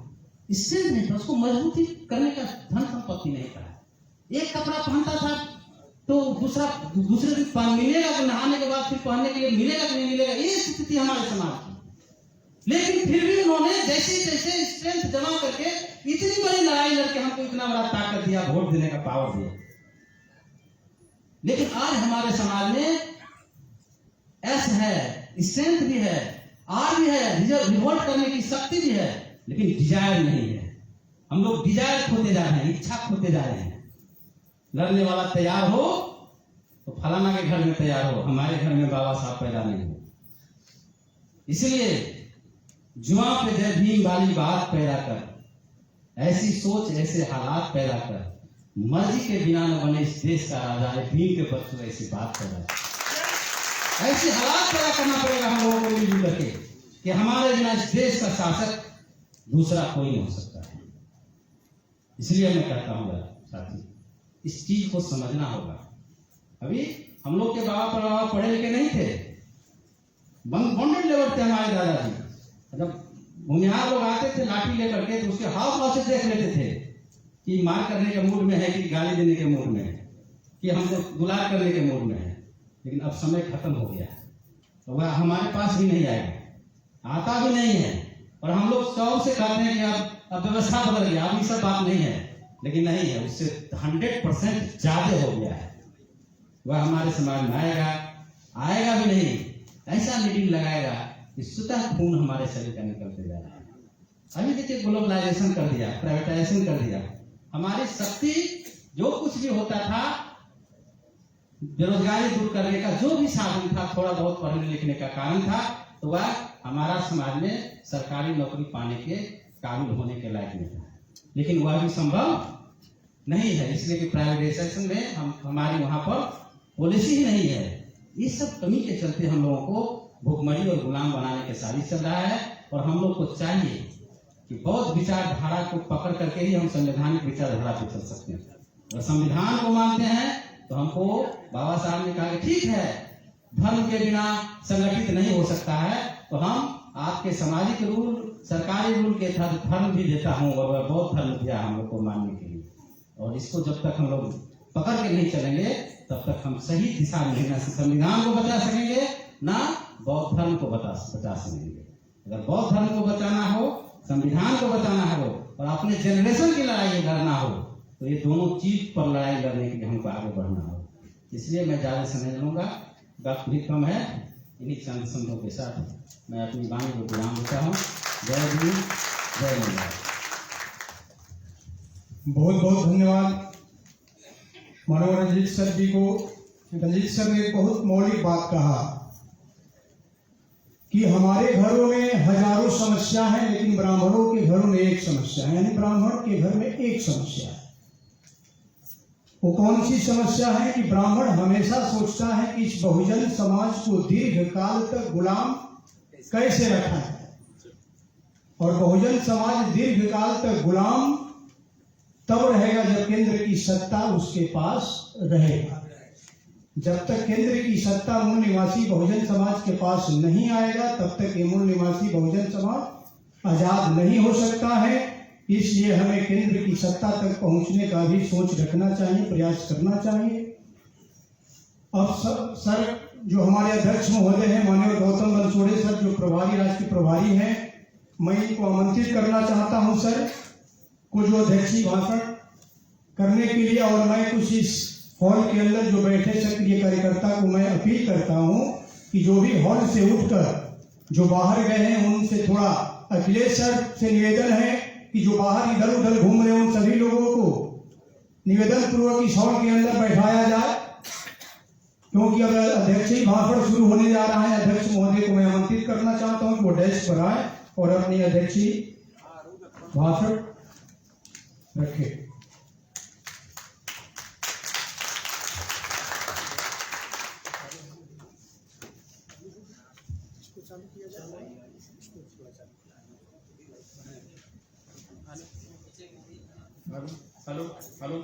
[SPEAKER 6] स्ट्रेंथ नहीं था, उसको मजबूती करने का धन संपत्ति नहीं था। एक कपड़ा पहनता था तो दूसरे दिन मिलेगा तो नहाने के बाद फिर पहनने के लिए मिलेगा कि नहीं मिलेगा, ये स्थिति हमारे समाज की। लेकिन फिर भी उन्होंने जैसे जैसे स्ट्रेंथ जमा करके इतनी बड़ी लड़ाई लड़के हमको इतना बड़ा ताकत दिया, वोट देने का पावर दिया। लेकिन आज हमारे समाज में एस है, स्ट्रेंथ भी है, आर भी है, रिवोल्ट करने की शक्ति भी है, लेकिन डिजायर नहीं है। हम लोग डिजायर खोते जा रहे हैं, इच्छा खोते जा रहे हैं। लड़ने वाला तैयार हो तो फलाना के घर में तैयार हो, हमारे घर में बाबा साहब पैदा नहीं हो। इसलिए जुआ पे जय भीम वाली बात पैदा कर, ऐसी सोच ऐसे हालात पैदा कर, मर्जी के बिना न बने इस देश का राजा है, भीम के बच्चों ऐसी बात पैदा कर। ऐसे हालात पैदा करना पड़ेगा हम लोगों को मिलजुल करके कि हमारे बिना इस देश का शासक दूसरा कोई नहीं हो सकता है। इसलिए मैं कहता हूँ साथी, इस चीज को समझना होगा। अभी हम लोग के बाबा परबाबा पढ़े लिखे नहीं थे, बॉन्डेड लेवल थे हमारे दादाजी। जब भूमिहार लोग आते थे लाठी लेकर के तो उसके हाव भाव से देख लेते थे कि मार करने के मूड में है कि गाली देने के मूड में है कि हमको दुलार करने के मूड में है। लेकिन अब समय खत्म हो गया है, तो वह हमारे पास भी नहीं आएगा, आता भी नहीं है। और हम लोग 100 से कहते हैं कि अब व्यवस्था बदल गया, अब ये सब बात नहीं है, लेकिन नहीं है, उससे 100% ज्यादा हो गया है। वह हमारे समाज में आएगा भी नहीं, ऐसा लीडिंग लगाएगा कि स्वतः खून हमारे शरीर का निकलते जा रहा है। अभी देखिए ग्लोबलाइजेशन कर दिया, प्राइवेटाइजेशन कर दिया, हमारी शक्ति जो कुछ भी होता था, बेरोजगारी दूर करने का जो भी साधन था, थोड़ा बहुत पढ़ने लिखने का कारण था, तो वह हमारा समाज में सरकारी नौकरी पाने के काबिल होने के लायक नहीं था। लेकिन वह भी संभव नहीं है, इसलिए कि प्राइवेटाइजेशन में हमारी वहां पर पॉलिसी ही नहीं है। इस सब कमी के चलते हम लोगों को भूखमरी और गुलाम बनाने के साजिश चल रहा है। और हम लोग को चाहिए कि बौद्ध विचारधारा को पकड़ करके ही हम संवैधानिक विचारधारा पे चल सकते हैं। अगर संविधान को मानते हैं तो हमको बाबा साहब ने कहा कि ठीक है, धर्म के बिना संगठित नहीं हो सकता है, तो हम आपके सामाजिक रूल, सरकारी रूल के धर्म भी देता हूँ, और वह बौद्ध धर्म दिया हम लोग को मानने के लिए। और इसको जब तक हम लोग पकड़ के नहीं चलेंगे तब तक हम सही दिशा में न संविधान को बचा सकेंगे, ना बौद्ध धर्म को बचा सकेंगे। अगर बौद्ध धर्म को बचाना हो, संविधान को बचाना हो और अपने जनरेशन की लड़ाई लड़ना हो, तो ये दोनों चीज पर लड़ाई लड़ने के लिए हमको आगे बढ़ना हो। इसलिए मैं ज्यादा समय लूंगा, वक्त भी कम है। इन्हीं चंद शब्दों के साथ मैं अपनी वाणी को विराम देता हूँ। जय भीम, जय माता।
[SPEAKER 1] बहुत बहुत धन्यवाद मानव रंजीत सर जी को। रंजीत सर ने एक बहुत मौलिक बात कहा कि हमारे घरों में हजारों समस्या है, लेकिन ब्राह्मणों के घरों में एक समस्या है, यानी ब्राह्मण के घर में एक समस्या है। वो कौन सी समस्या है कि ब्राह्मण हमेशा सोचता है कि इस बहुजन समाज को दीर्घ काल तक गुलाम कैसे रखा है, और बहुजन समाज दीर्घ काल तक गुलाम तब रहेगा जब केंद्र की सत्ता उसके पास रहेगा। जब तक केंद्र की सत्ता मूल निवासी बहुजन समाज के पास नहीं आएगा, तब तक ये मूल निवासी बहुजन समाज आजाद नहीं हो सकता है। इसलिए हमें केंद्र की सत्ता तक पहुंचने का भी सोच रखना चाहिए, प्रयास करना चाहिए। अब सर जो हमारे अध्यक्ष महोदय हैं माननीय गौतम बनसोड़े सर, जो प्रभारी राज्य के प्रभारी हैं, मैं इनको आमंत्रित करना चाहता हूं सर को जो अध्यक्षीय भाषण करने के लिए। और मैं कुछ इस हॉल के अंदर जो बैठे सक्रिय कार्यकर्ता को मैं अपील करता हूं कि जो भी हॉल से उठकर जो बाहर गए हैं उनसे थोड़ा, अखिलेश सर से निवेदन है कि जो बाहर इधर उधर घूम रहे हैं उन सभी लोगों को निवेदन पूर्वक इस हॉल के अंदर बैठाया जाए, क्योंकि अब अध्यक्षीय भाषण शुरू होने जा रहा है। अध्यक्ष महोदय को मैं आमंत्रित करना चाहता हूं कि वो डेस्क पर आए और अपनी अध्यक्षीय भाषण रखें।
[SPEAKER 2] हेलो हेलो हेलो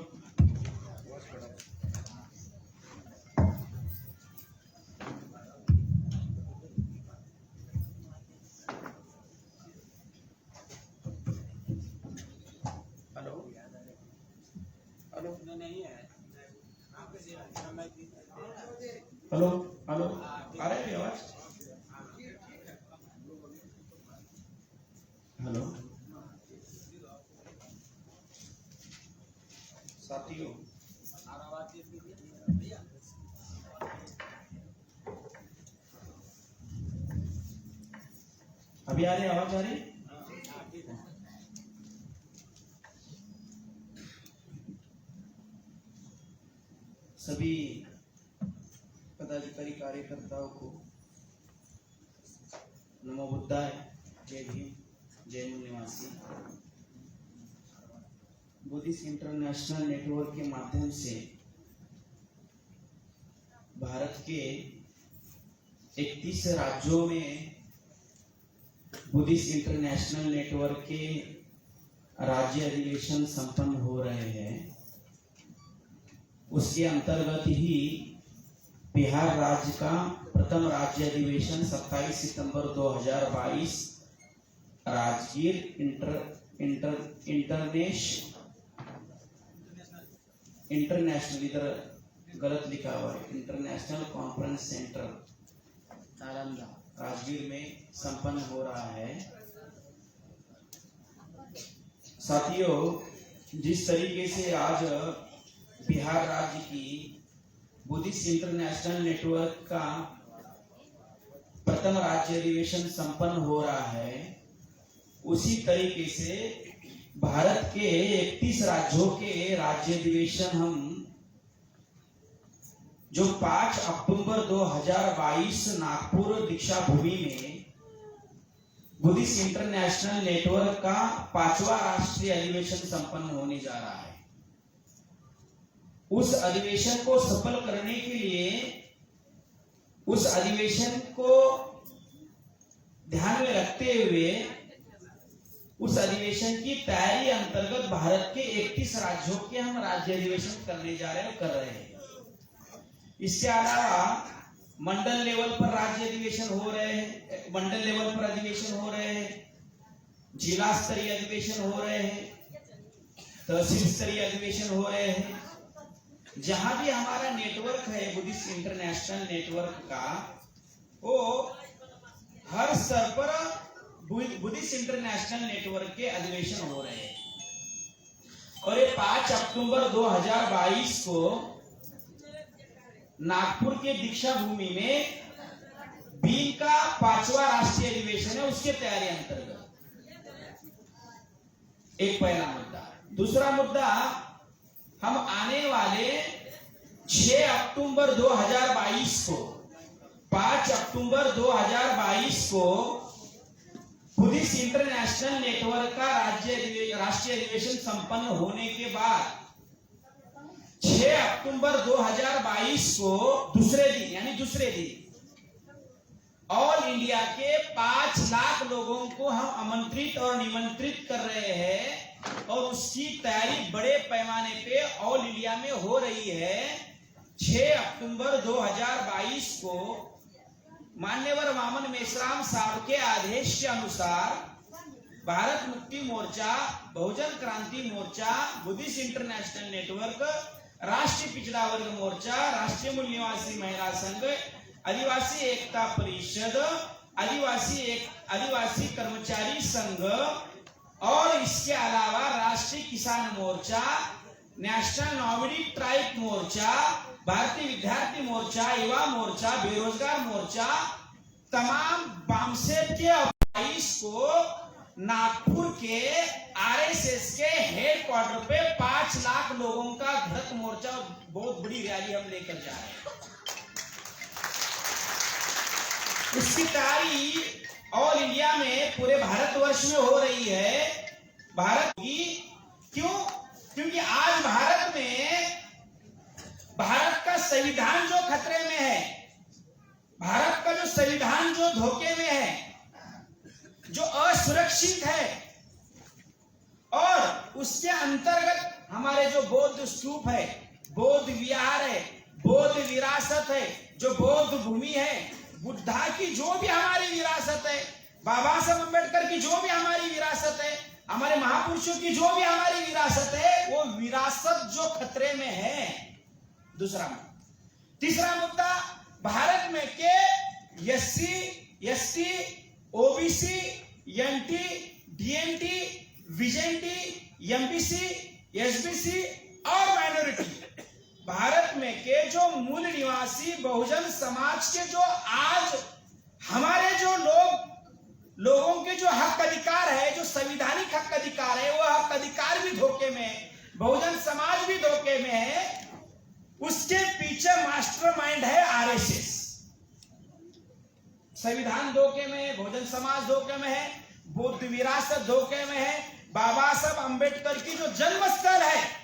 [SPEAKER 2] हेलो नहीं है। हेलो हेलो, आ रहा है आवाज? हेलो साथियों, अभी आ रही आवाज? आ रही? सभी पदाधिकारी कार्यकर्ताओं को नमो बुद्धाय, जय भीम, जय निवासी। बुद्धिस्ट इंटरनेशनल नेटवर्क के माध्यम से भारत के 31 राज्यों में बुद्धिस्ट इंटरनेशनल नेटवर्क के राज्य अधिवेशन संपन्न हो रहे हैं। उसके अंतर्गत ही बिहार राज्य का प्रथम राज्य अधिवेशन 27 सितंबर 2022 राजगीर इंटरनेशनल, इधर गलत लिखा हुआ है, international conference centre Nalanda Rajgir में संपन्न हो रहा है। साथियों, जिस तरीके से आज बिहार राज्य की बुद्धिस्ट इंटरनेशनल नेटवर्क का प्रथम राज्य अधिवेशन संपन्न हो रहा है, उसी तरीके से भारत के 31 राज्यों के राज्य अधिवेशन हम जो 5 अक्टूबर 2022 नागपुर दीक्षा भूमि में बुद्धिस्ट इंटरनेशनल नेटवर्क का 5वां राष्ट्रीय अधिवेशन संपन्न होने जा रहा है। उस अधिवेशन को सफल करने के लिए, उस अधिवेशन को ध्यान में रखते हुए उस अधिवेशन की तैयारी अंतर्गत भारत के 31 राज्यों के हम राज्य अधिवेशन करने जा रहे हैं, कर रहे हैं। इसके अलावा मंडल लेवल पर राज्य अधिवेशन हो रहे हैं, मंडल लेवल पर अधिवेशन हो रहे हैं, जिला स्तरीय अधिवेशन हो रहे हैं, तहसील स्तरीय अधिवेशन हो रहे हैं। जहां भी हमारा नेटवर्क है बुद्धिस्ट इंटरनेशनल नेटवर्क का, वो हर स्तर पर बुद्धिस्ट इंटरनेशनल नेटवर्क के अधिवेशन हो रहे हैं। और ये 5 अक्टूबर 2022 को नागपुर के दीक्षा भूमि में बीन का 5वां राष्ट्रीय अधिवेशन है, उसके तैयारी अंतर्गत एक पहला मुद्दा। दूसरा मुद्दा, हम आने वाले 6 अक्टूबर 2022 को, 5 अक्टूबर 2022 को बुद्धिस्ट इंटरनेशनल नेटवर्क का राष्ट्रीय अधिवेशन संपन्न होने के बाद 6 अक्टूबर 2022 को दूसरे दिन ऑल इंडिया के 5 लाख लोगों को हम आमंत्रित और निमंत्रित कर रहे हैं और उसकी तैयारी बड़े पैमाने पे ऑल इंडिया में हो रही है। 6 अक्टूबर 2022 को मान्यवर वामन मेश्राम साहब के आदेश के अनुसार भारत मुक्ति मोर्चा, बहुजन क्रांति मोर्चा, बुद्धिस्ट इंटरनेशनल नेटवर्क, राष्ट्रीय पिछड़ा वर्ग मोर्चा, राष्ट्रीय मूल निवासी महिला संघ, आदिवासी एकता परिषद, आदिवासी कर्मचारी संघ और इसके अलावा राष्ट्रीय किसान मोर्चा, नेशनल नॉमिनी ट्राइब मोर्चा, भारतीय विद्यार्थी मोर्चा, युवा मोर्चा, बेरोजगार मोर्चा, तमाम बामसेब के 22 को नागपुर के आरएसएस के हेडक्वार्टर पे 5 लाख लोगों का धरत मोर्चा, बहुत बड़ी रैली हम लेकर जा रहे हैं। इसकी तैयारी ऑल इंडिया में, पूरे भारतवर्ष में हो रही है। भारत की क्यों? क्योंकि आज भारत में भारत का संविधान जो खतरे में है, भारत का जो संविधान जो धोखे में है, जो असुरक्षित है, और उसके अंतर्गत हमारे जो बौद्ध स्तूप है, बौद्ध विहार है, बौद्ध विरासत है, जो बौद्ध भूमि है, बुद्धा की जो भी हमारी विरासत है, बाबा साहब अम्बेडकर की जो भी हमारी विरासत है, हमारे महापुरुषों की जो भी हमारी विरासत है, वो विरासत जो खतरे में है। दूसरा मुद्दा। तीसरा मुद्दा,
[SPEAKER 7] ST, OBC, NT, DNT, VJNT, MBC, SBC और माइनॉरिटी, भारत में के जो मूल निवासी बहुजन समाज के जो आज हमारे जो लोगों के जो हक अधिकार है, जो संवैधानिक हक अधिकार है, वो हक अधिकार भी धोखे में है, बहुजन समाज भी धोखे में है। उसके पीछे मास्टरमाइंड है आरएसएस। संविधान धोखे में है, बहुजन समाज धोखे में है, बुद्ध विरासत धोखे में है, बाबा साहब अंबेडकर की जो जन्मस्थल है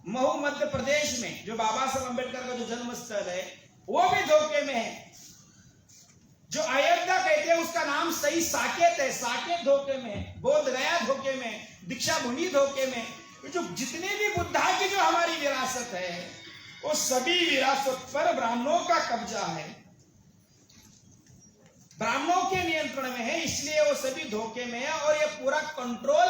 [SPEAKER 7] महू मध्य प्रदेश में, जो बाबा साहब अंबेडकर का जो जन्मस्थल है वो भी धोखे में है। जो अयोध्या कहते हैं उसका नाम सही साकेत है, साकेत धोखे में है, बोध गया धोखे में, दीक्षा भूमि धोखे में। जो जितने भी बुद्धा की जो हमारी विरासत है वो सभी विरासत पर ब्राह्मणों का कब्जा है, ब्राह्मणों के नियंत्रण में है, इसलिए वो सभी धोखे में है। और ये पूरा कंट्रोल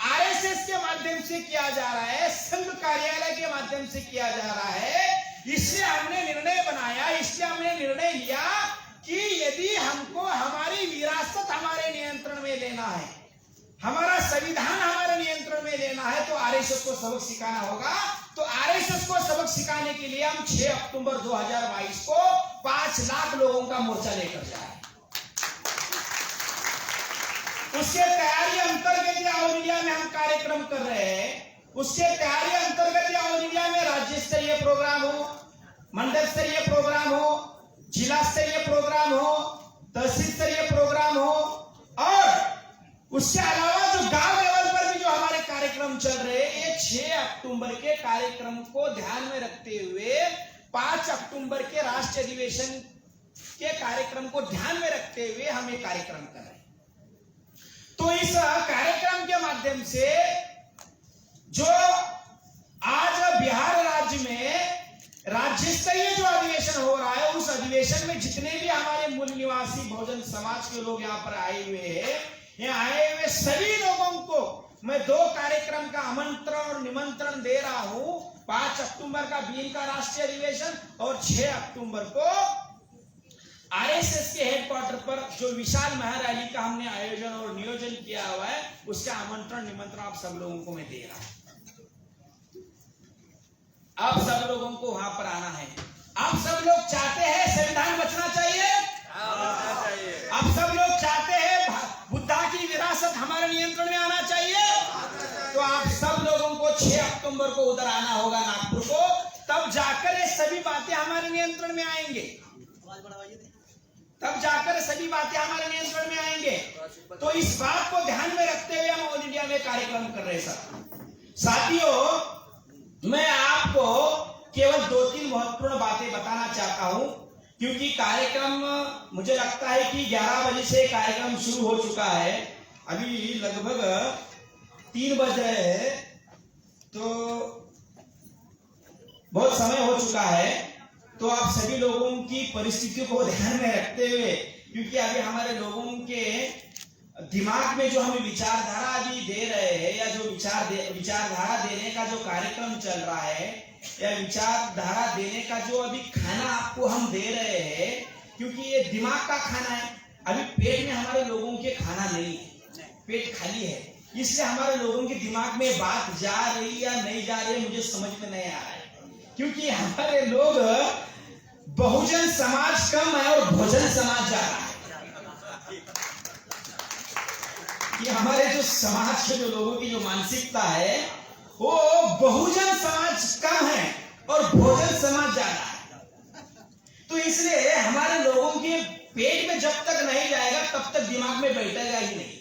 [SPEAKER 7] आरएसएस के माध्यम से किया जा रहा है, संघ कार्यालय के माध्यम से किया जा रहा है। इसलिए हमने निर्णय बनाया, इसलिए हमने निर्णय लिया कि यदि हमको हमारी विरासत हमारे नियंत्रण में लेना है, हमारा संविधान हमारे नियंत्रण में लेना है, तो आरएसएस को सबक सिखाना होगा। तो आरएसएस को सबक सिखाने के लिए हम 6 अक्टूबर 2022 को 5 लाख लोगों का मोर्चा लेकर जाए। उसके तैयारी अंतर्गत ऑल इंडिया में हम कार्यक्रम कर रहे हैं। उसके तैयारी अंतर्गत ऑल इंडिया में राज्य स्तरीय प्रोग्राम हो, मंडल स्तरीय प्रोग्राम हो, जिला स्तरीय प्रोग्राम हो, तहसील स्तरीय प्रोग्राम हो, और उसके अलावा जो गांव लेवल पर भी जो हमारे कार्यक्रम चल रहे हैं, ये 6 अक्टूबर के कार्यक्रम को ध्यान में रखते हुए 5 अक्टूबर के राष्ट्रीय अधिवेशन के कार्यक्रम को ध्यान में रखते हुए हम ये कार्यक्रम कर रहे हैं। तो इस कार्यक्रम के माध्यम से जो आज बिहार राज्य में राज्य स्तरीय जो अधिवेशन हो रहा है, उस अधिवेशन में जितने भी हमारे मूल निवासी बहुजन समाज के लोग यहाँ पर आए हुए हैं, यहाँ आए हुए सभी लोगों को मैं 2 कार्यक्रम का आमंत्रण और निमंत्रण दे रहा हूं। 5 अक्टूबर का बीन का राष्ट्रीय अधिवेशन और 6 अक्टूबर को आरएसएस के हेडक्वार्टर पर जो विशाल महारैली का हमने आयोजन और नियोजन किया हुआ है, उसका आमंत्रण निमंत्रण आप सब लोगों को मैं दे रहा हूं। आप सब लोगों को वहां पर आना है। आप सब लोग चाहते हैं संविधान बचना चाहिए, आप सब लोग चाहते हैं बुद्धा की विरासत हमारे नियंत्रण में आना चाहिए, तो आप सब लोगों को 6 अक्टूबर को उधर आना होगा नागपुर को, तब जाकर ये सभी बातें हमारे नियंत्रण में आएंगे, तब जाकर सभी बातें हमारे नियंत्रण में आएंगे। तो इस बात को ध्यान में रखते हुए हम ऑल इंडिया में कार्यक्रम कर रहे हैं। साथियों, मैं आपको केवल 2-3 महत्वपूर्ण बातें बताना चाहता हूं, क्योंकि कार्यक्रम मुझे लगता है कि 11 बजे से कार्यक्रम शुरू हो चुका है, अभी लगभग 3 बज रहे हैं, तो बहुत समय हो चुका है। तो आप सभी लोगों की परिस्थितियों को ध्यान में रखते हुए, क्योंकि अभी हमारे लोगों के दिमाग में जो हम विचारधारा अभी दे रहे हैं, या जो विचारधारा देने का जो कार्यक्रम चल रहा है, या विचारधारा देने का जो अभी खाना आपको हम दे रहे हैं, क्योंकि ये दिमाग का खाना है, अभी पेट में हमारे लोगों के खाना नहीं है, पेट खाली है, इसलिए हमारे लोगों के दिमाग में बात जा रही या नहीं जा रही है मुझे समझ में नहीं आ रहा है। क्योंकि हमारे लोग बहुजन समाज कम है और भोजन समाज जा रहा है, कि हमारे जो समाज के जो लोगों की जो मानसिकता है वो बहुजन समाज कम है और भोजन समाज जा रहा है। तो इसलिए हमारे लोगों के पेट में जब तक नहीं जाएगा तब तक दिमाग में बैठेगा ही नहीं।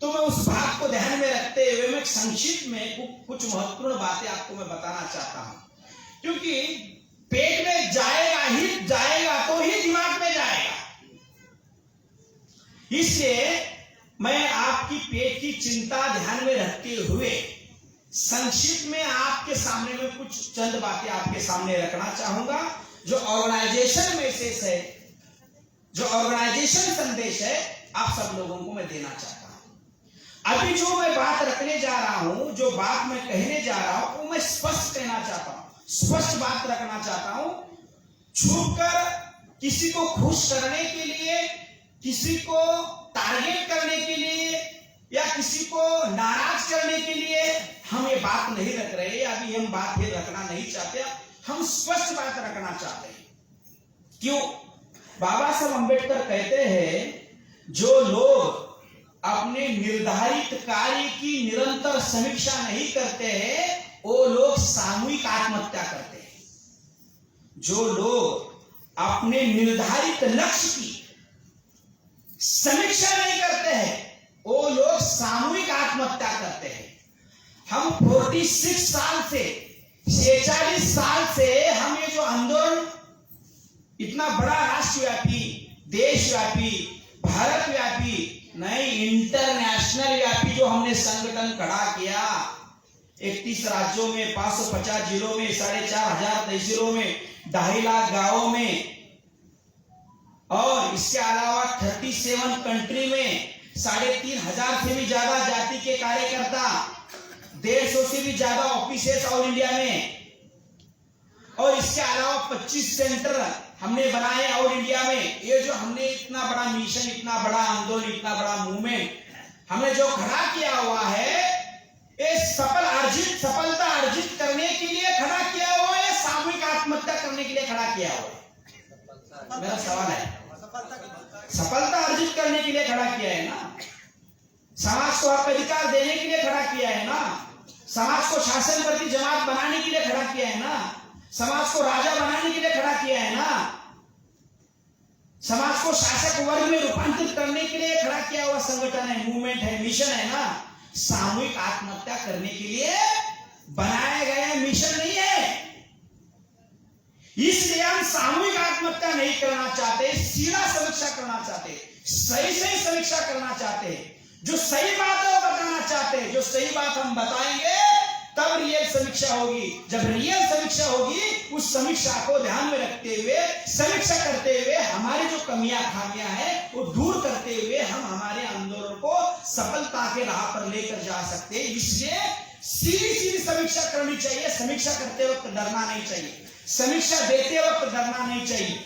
[SPEAKER 7] तो मैं उस बात को ध्यान में रखते हुए मैं संक्षिप्त में कुछ महत्वपूर्ण बातें आपको मैं बताना चाहता हूं, क्योंकि पेट में जाएगा तो ही दिमाग में जाएगा। इसलिए मैं आपकी पेट की चिंता ध्यान में रखते हुए संक्षिप्त में आपके सामने में कुछ चंद बातें आपके सामने रखना चाहूंगा, जो ऑर्गेनाइजेशन मैसेज है, जो ऑर्गेनाइजेशन संदेश है, आप सब लोगों को मैं देना चाहता हूं। अभी जो मैं बात रखने जा रहा हूं, जो बात मैं कहने जा रहा हूं, वो मैं स्पष्ट कहना चाहता हूं, स्पष्ट बात रखना चाहता हूं। छुपकर किसी को खुश करने के लिए, किसी को टारगेट करने के लिए या किसी को नाराज करने के लिए हम ये बात नहीं रख रहे। अभी हम बात ये रखना नहीं चाहते, हम स्पष्ट बात रखना चाहते हैं। क्यों? बाबा साहब अंबेडकर कहते हैं जो लोग अपने निर्धारित कार्य की निरंतर समीक्षा नहीं करते हैं वो लोग सामूहिक आत्महत्या करते हैं। जो लोग अपने निर्धारित लक्ष्य की समीक्षा नहीं करते हैं वो लोग सामूहिक आत्महत्या करते हैं। हम 46 साल से 46 साल से हम ये जो आंदोलन इतना बड़ा राष्ट्रव्यापी, देशव्यापी, भारतव्यापी नहीं इंटरनेशनल व्यापी जो हमने संगठन खड़ा किया, 31 राज्यों में, 550 जिलों में, 4,500 तहसीलों में, 2.5 लाख गांवों में, और इसके अलावा 37 कंट्री में 3,500 से भी ज्यादा जाति के कार्यकर्ता, 150 से भी ज्यादा ऑफिसेस ऑल इंडिया में, और इसके अलावा 25 सेंटर हमने बनाए ऑल इंडिया में। ये जो हमने इतना बड़ा मिशन, इतना बड़ा आंदोलन, इतना बड़ा मूवमेंट हमने जो खड़ा किया हुआ है, ये सफलता अर्जित करने के लिए खड़ा किया हुआ है, सामूहिक आत्महत्या करने के लिए खड़ा किया हुआ है? मेरा सवाल है, सफलता अर्जित करने के लिए खड़ा किया है ना? समाज को हक अधिकार देने के लिए खड़ा किया है ना? समाज को शासन प्रति जमात बनाने के लिए खड़ा किया है ना? समाज को राजा बनाने के लिए खड़ा किया है ना? समाज को शासक वर्ग में रूपांतरित करने के लिए खड़ा किया हुआ संगठन है, मूवमेंट है, मिशन है ना? सामूहिक आत्महत्या करने के लिए बनाया गया मिशन नहीं है। इसलिए हम सामूहिक आत्महत्या नहीं करना चाहते, सीधा समीक्षा करना चाहते, सही समीक्षा करना चाहते, जो सही बात है वो बताना चाहते। जो सही बात हम बताएंगे तब रियल समीक्षा होगी। जब रियल समीक्षा होगी, उस समीक्षा को ध्यान में रखते हुए, समीक्षा करते हुए हमारी जो कमियां खामियां हैं वो दूर करते हुए हम हमारे आंदोलन को सफलता के राह पर लेकर जा सकते हैं। इसलिए सीधी समीक्षा करनी चाहिए। समीक्षा करते वक्त डरना नहीं चाहिए, समीक्षा देते वक्त डरना नहीं चाहिए,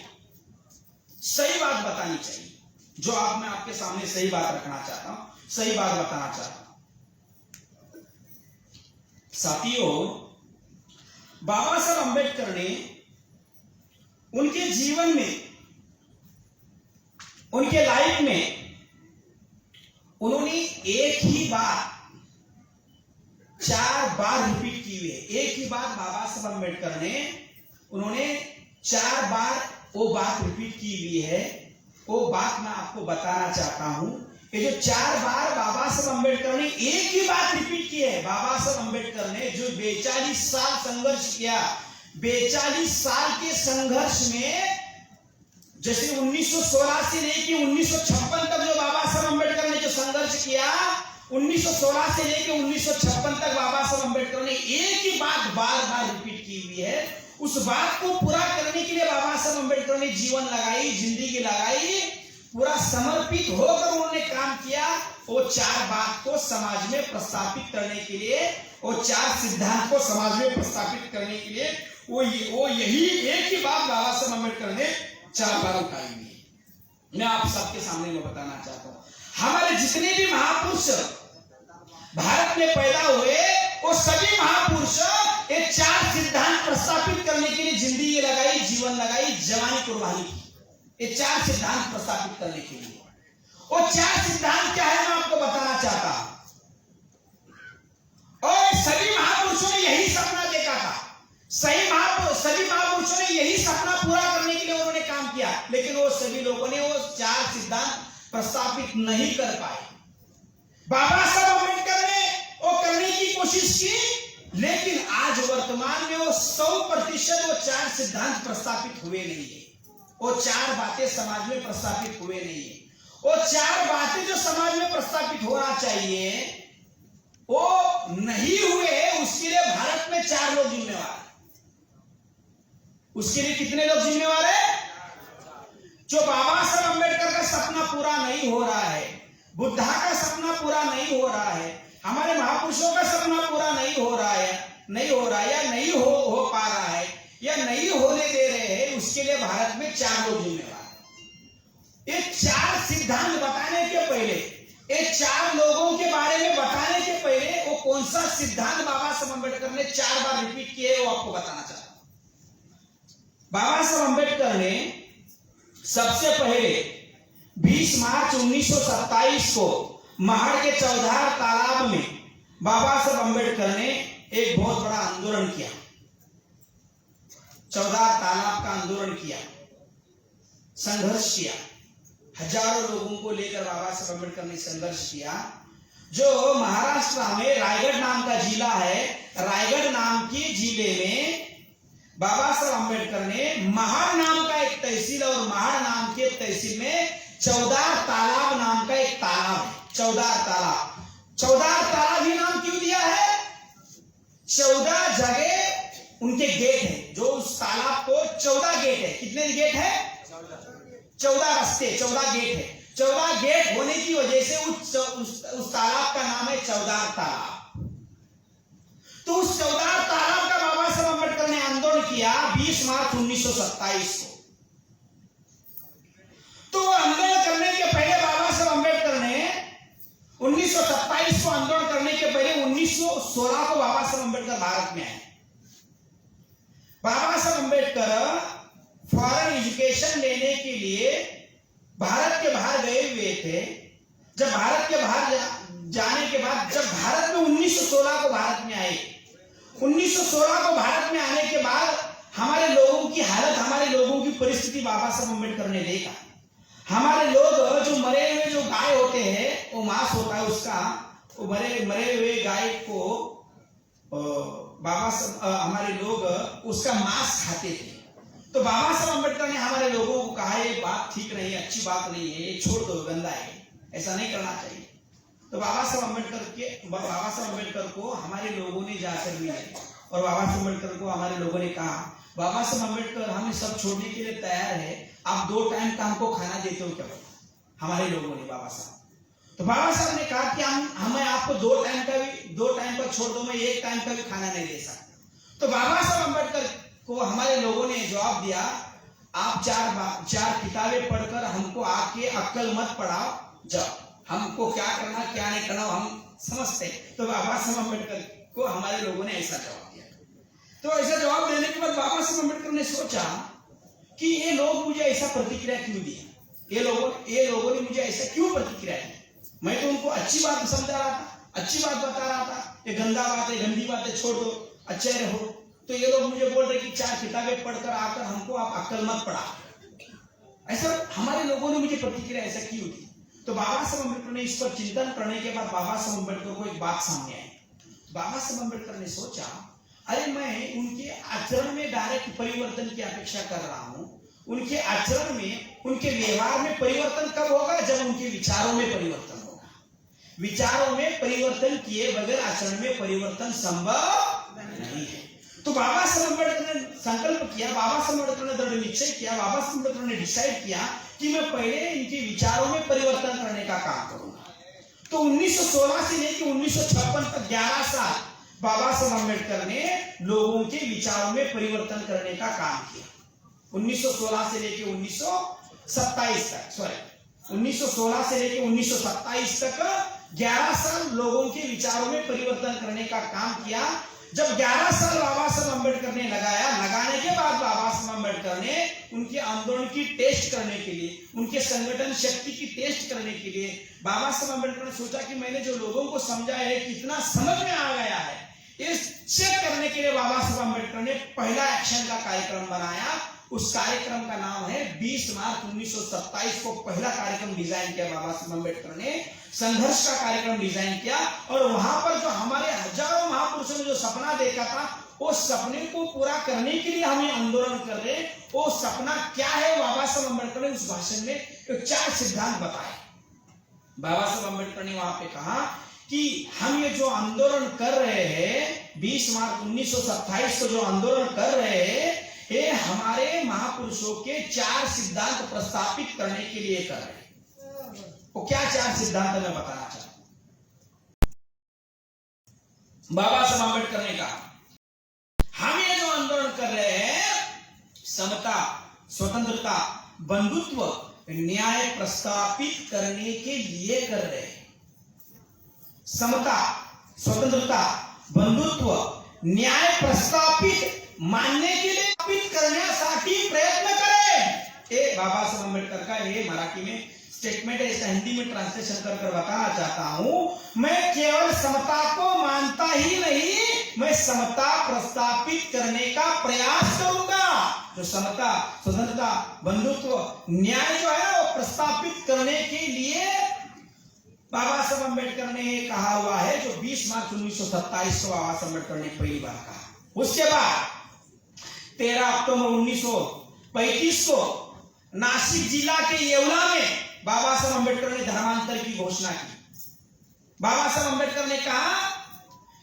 [SPEAKER 7] सही बात बतानी चाहिए। जो मैं आपके सामने सही बात रखना चाहता हूं, सही बात बताना चाहता हूं। साथियों, बाबा साहब अंबेडकर ने उनके जीवन में, उनके लाइफ में उन्होंने एक ही बात 4 बार रिपीट की हुई है। एक ही बात बाबा साहब अंबेडकर ने उन्होंने 4 बार वो बात रिपीट की हुई है। वो बात मैं आपको बताना चाहता हूं। ये जो 4 बार बाबा साहब अंबेडकर ने एक ही बात रिपीट की है। बाबा साहब अंबेडकर ने जो 42 साल संघर्ष किया, 42 साल के संघर्ष में, जैसे 1916 से लेकर 1956 तक जो बाबा साहब अंबेडकर ने जो संघर्ष किया, 1916 से लेकर 1956 तक बाबा साहब अंबेडकर ने एक ही बात बार बार रिपीट की हुई है। उस बात को पूरा करने के लिए बाबा साहब अंबेडकर ने जीवन लगाई, जिंदगी लगाई, पूरा समर्पित होकर उन्होंने काम किया। वो 4 बात को समाज में प्रस्थापित करने के लिए, वो 4 सिद्धांत को समाज में प्रस्थापित करने के लिए वो यही एक ही बात बाबा साहब अंबेडकर ने 4 बार उठाई हुई है। मैं आप सबके सामने में बताना चाहता हूं, हमारे जितने भी महापुरुष भारत में पैदा हुए, वो सभी महापुरुष ये 4 सिद्धांत प्रस्थापित करने के लिए जिंदगी लगाई, जीवन लगाई, जवानी कुर्बानी की। ये 4 सिद्धांत प्रस्थापित करने के लिए, वो 4 सिद्धांत क्या है मैं आपको बताना चाहता हूं। और सभी महापुरुषों ने यही सपना देखा था, सभी महापुरुषों ने यही सपना पूरा करने के लिए उन्होंने काम किया, लेकिन वो सभी लोगों ने वो 4 सिद्धांत प्रस्थापित नहीं कर पाए। बाबा साहब अम्बेडकर ने वो करने की कोशिश की, लेकिन आज वर्तमान में वो 100% वो 4 सिद्धांत प्रस्थापित हुए नहीं है। वो 4 बातें समाज में प्रस्थापित हुए नहीं है। वो 4 बातें जो समाज में प्रस्थापित होना चाहिए वो नहीं हुए। उसके लिए भारत में 4 लोग जिम्मेवार हैं। उसके लिए कितने लोग जिम्मेवार हैं? जो बाबा साहब अम्बेडकर का सपना पूरा नहीं हो रहा है, बुद्धा का सपना पूरा नहीं हो रहा है, हमारे महापुरुषों का सपना पूरा नहीं हो रहा है या नहीं हो पा रहा है, या नहीं होने दे रहे हैं, उसके लिए भारत में 4 लोग जिम्मेवार हैं। ये 4 सिद्धांत बताने के पहले, ये 4 लोगों के बारे में बताने के पहले वो कौन सा सिद्धांत बाबा साहब अम्बेडकर ने 4 बार रिपीट किए वो आपको बताना चाहता हूं। बाबा साहब अम्बेडकर ने सबसे पहले 20 मार्च 1927 को महाड़ के चौधार तालाब में बाबा साहब अम्बेडकर ने एक बहुत बड़ा आंदोलन किया। चौधार तालाब का आंदोलन किया, संघर्ष किया, हजारों लोगों को लेकर बाबा साहब अम्बेडकर ने संघर्ष किया। जो महाराष्ट्र में रायगढ़ नाम का जिला है, रायगढ़ नाम के जिले में बाबा साहब अम्बेडकर ने महाड़ नाम का एक तहसील और महाड़ नाम के तहसील में चौधार तालाब नाम का एक तालाब है। चौधार तालाब, चौधार तालाब ही नाम क्यों दिया है? 14 जगह उनके गेट है, जो उस तालाब को 14 गेट है। कितने गेट है? 14 रास्ते, 14 गेट है। 14 गेट होने की वजह से उस तालाब का नाम है चौधार तालाब। तो उस चौधार तालाब का बाबा साहब अम्बेडकर ने आंदोलन किया 20 मार्च 1927 को। तो आंदोलन करने के पहले बाबा साहब अम्बेडकर ने 1927 को आंदोलन करने के पहले 1916 को बाबा साहब अम्बेडकर भारत में आए। बाबा साहब अम्बेडकर फॉरेन एजुकेशन लेने के लिए भारत के बाहर गए हुए थे। जब भारत के बाहर जाने के बाद जब भारत में 1916 को भारत में आए, 1916 को भारत में आने के बाद हमारे लोगों की हालत, हमारे लोगों की परिस्थिति बाबा साहब अम्बेडकर ने देखा। हमारे लोग जो मरे हुए जो गाय होते हैं, वो मांस होता है उसका, वो मरे हुए गाय को बाबा साहब हमारे लोग उसका मांस खाते थे। तो बाबा साहब अम्बेडकर ने हमारे लोगों को कहा ये बात ठीक नहीं है, अच्छी बात नहीं है, ये छोड़ दो, गंदा है, ऐसा नहीं करना चाहिए। तो बाबा साहब अम्बेडकर को हमारे लोगों ने जाकर मिले और बाबा साहब अम्बेडकर को हमारे लोगों ने कहा, बाबा साहब अम्बेडकर हम सब छोड़ने के लिए तैयार है, आप 2 टाइम का हमको खाना देते हो क्या? हमारे लोगों ने बाबा साहब, तो बाबा साहब ने कहा कि हमें आपको 2 टाइम का छोड़ दो, मैं 1 टाइम का भी खाना नहीं दे सकता। तो बाबा साहब अम्बेडकर को हमारे लोगों ने जवाब दिया, आप 4 किताबें पढ़कर हमको आके अक्ल मत पढ़ाओ, जाओ, हमको क्या करना क्या नहीं करना हम समझते। तो बाबा साहब अम्बेडकर को हमारे लोगों ने ऐसा जवाब दिया। तो ऐसा जवाब देने के बाद बाबा साहब अम्बेडकर ने सोचा कि ये लोग मुझे ऐसा प्रतिक्रिया क्यों दिया, ये लोगों ने मुझे ऐसा क्यों प्रतिक्रिया दी? मैं तो उनको अच्छी बात समझा रहा था, अच्छी बात बता रहा था, ये गंदा बात है, गंदी बात है, छोड़ दो, अच्छे रहो। तो ये लोग मुझे बोल रहे कि 4 किताबें पढ़कर आकर हमको आप अक्ल मत पढ़ा। ऐसा हमारे लोगों ने मुझे प्रतिक्रिया ऐसा क्यों दी? तो बाबा साहब अम्बेडकर ने इस पर चिंतन करने के बाद बाबा साहब अम्बेडकर को एक बात सामने आई। बाबा साहब अम्बेडकर ने सोचा, अरे मैं उनके आचरण में डायरेक्ट परिवर्तन की अपेक्षा कर रहा हूं। उनके आचरण में, उनके व्यवहार में परिवर्तन कब होगा? जब उनके विचारों में परिवर्तन होगा। विचारों में परिवर्तन किए बगैर आचरण में परिवर्तन संभव नहीं है। तो बाबा साहब अम्बेडकर ने संकल्प किया, बाबा साहब अम्बेडकर ने दृढ़ निश्चय किया, बाबा साहब अम्बेडकर ने डिसाइड किया कि मैं पहले इनके विचारों में परिवर्तन करने का काम करूंगा। तो 1916 से लेकर 1956 तक 11 साल बाबा साहब अम्बेडकर ने लोगों के विचारों में परिवर्तन करने का काम किया। 1916 से लेकर 1927 तक, 1916 से लेकर 1927 तक 11 साल लोगों के विचारों में परिवर्तन करने का काम किया। जब 11 साल बाबा साहब अम्बेडकर ने लगाने के बाद बाबा साहब अम्बेडकर ने उनके आंदोलन की टेस्ट करने के लिए, उनके संगठन शक्ति की टेस्ट करने के लिए बाबा साहब अम्बेडकर ने सोचा कि मैंने जो लोगों को समझाया है कितना समझ में आ गया है। इस चेक करने के लिए बाबा साहब अम्बेडकर ने पहला एक्शन का कार्यक्रम बनाया। उस कार्यक्रम का नाम है 20 मार्च 1927 को पहला कार्यक्रम डिजाइन किया बाबा साहब अम्बेडकर ने, संघर्ष का कार्यक्रम डिजाइन किया। और वहां पर जो हमारे हजारों महापुरुषों ने जो सपना देखा था, वो सपने को पूरा करने के लिए हमें आंदोलन कर रहे हैं। वो सपना क्या है? बाबा साहब अम्बेडकर ने उस भाषण में 4 सिद्धांत बताए। बाबा साहब अम्बेडकर ने वहां पे कहा कि हम ये जो आंदोलन कर रहे हैं, 20 मार्च 1927 को जो आंदोलन कर रहे हैं, ये हमारे महापुरुषों के 4 सिद्धांत प्रस्थापित करने के लिए कर रहे हैं। वो क्या 4 सिद्धांत मैं बताना चाहता हूं। बाबा साहब अम्बेडकर ने कहा हम ये जो आंदोलन कर रहे हैं समता, स्वतंत्रता, बंधुत्व, न्याय प्रस्थापित करने के लिए कर रहे हैं। समता, स्वतंत्रता, बंधुत्व, न्याय प्रस्थापित मानने के लिए करण्यासाठी प्रयत्न करें। ये बाबासाहेब आंबेडकर का ये मराठी में स्टेटमेंट है, इसका हिंदी में ट्रांसलेशन कर बताना चाहता हूं। मैं केवल समता को मानता ही नहीं, मैं समता प्रस्थापित करने का प्रयास करूंगा। जो समता, स्वतंत्रता, बंधुत्व, न्याय जो है वो प्रस्थापित करने के लिए बाबा साहब अम्बेडकर ने कहा हुआ है, जो 20 मार्च 1927 को बाबा साहब अम्बेडकर ने पहली बार कहा। उसके बाद 13 अक्टूबर 1935 को नासिक जिला के येवला में बाबा साहब अम्बेडकर ने धर्मांतर की घोषणा की। बाबा साहब अम्बेडकर ने कहा,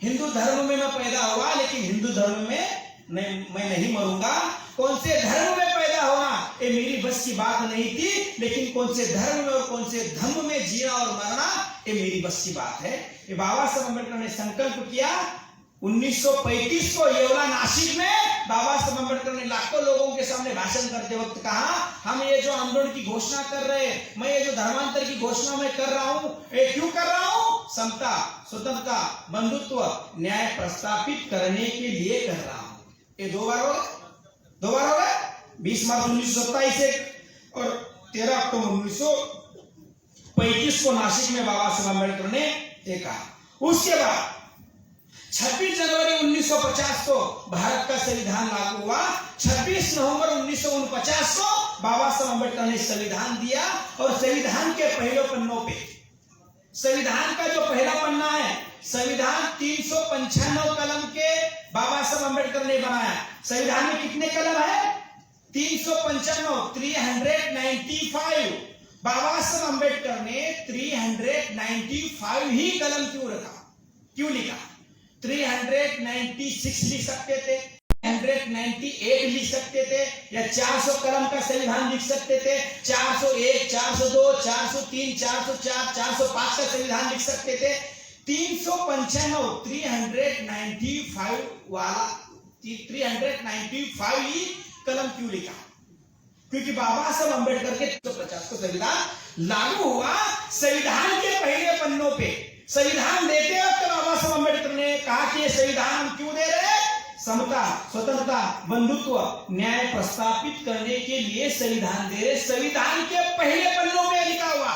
[SPEAKER 7] हिंदू धर्म में मैं पैदा हुआ, लेकिन हिंदू धर्म में मैं नहीं मरूंगा। कौन से धर्म में पैदा होना ये मेरी बस की बात नहीं थी, लेकिन कौन से धर्म में और कौन से धर्म में जीना और मरना ये मेरी बस की बात है। ये बाबा साहब अम्बेडकर ने संकल्प किया। 1935 को येवला नासिक में बाबा साहब अम्बेडकर ने लाखों लोगों के सामने भाषण करते वक्त कहा, हम ये जो आंदोलन की घोषणा कर रहे हैं, मैं ये जो धर्मांतर की घोषणा मैं कर रहा हूं, ये क्यों कर रहा हूं? समता, स्वतंत्रता, बंधुत्व, न्याय प्रस्थापित करने के लिए कर रहा हूं। ये दो बार हो गए 20 मार्च 1927 और 13 अक्टूबर 1935 को नासिक में बाबा साहब अम्बेडकर ने ये कहा। उसके बाद 26 जनवरी 1950 को भारत का संविधान लागू हुआ। 26 नवंबर 1949 को बाबा साहब अम्बेडकर ने संविधान दिया, और संविधान के पहले पन्नों पे, संविधान का जो पहला पन्ना है, संविधान 395 कलम के बाबा साहब अम्बेडकर ने बनाया। संविधान में कितने कलम है? 395 बाबा साहब अम्बेडकर ने 395 ही कलम क्यों लिखा? 396 लिख सकते थे, 398 लिख सकते थे, या 400 कलम का संविधान लिख सकते थे। 401, 402, 403, 404, 405 का संविधान लिख सकते थे। 395 वाला 395 ही कलम क्यों लिखा? क्योंकि बाबा साहब अम्बेडकर के 350 को संविधान लागू हुआ। संविधान के पहले पन्नों पे संविधान देते वक्त बाबा साहब अम्बेडकर ने कहा कि ये संविधान हम क्यों दे रहे हैं? समता, स्वतंत्रता, बंधुत्व, न्याय प्रस्थापित करने के लिए संविधान दे रहे। संविधान के पहले पन्नों में लिखा हुआ।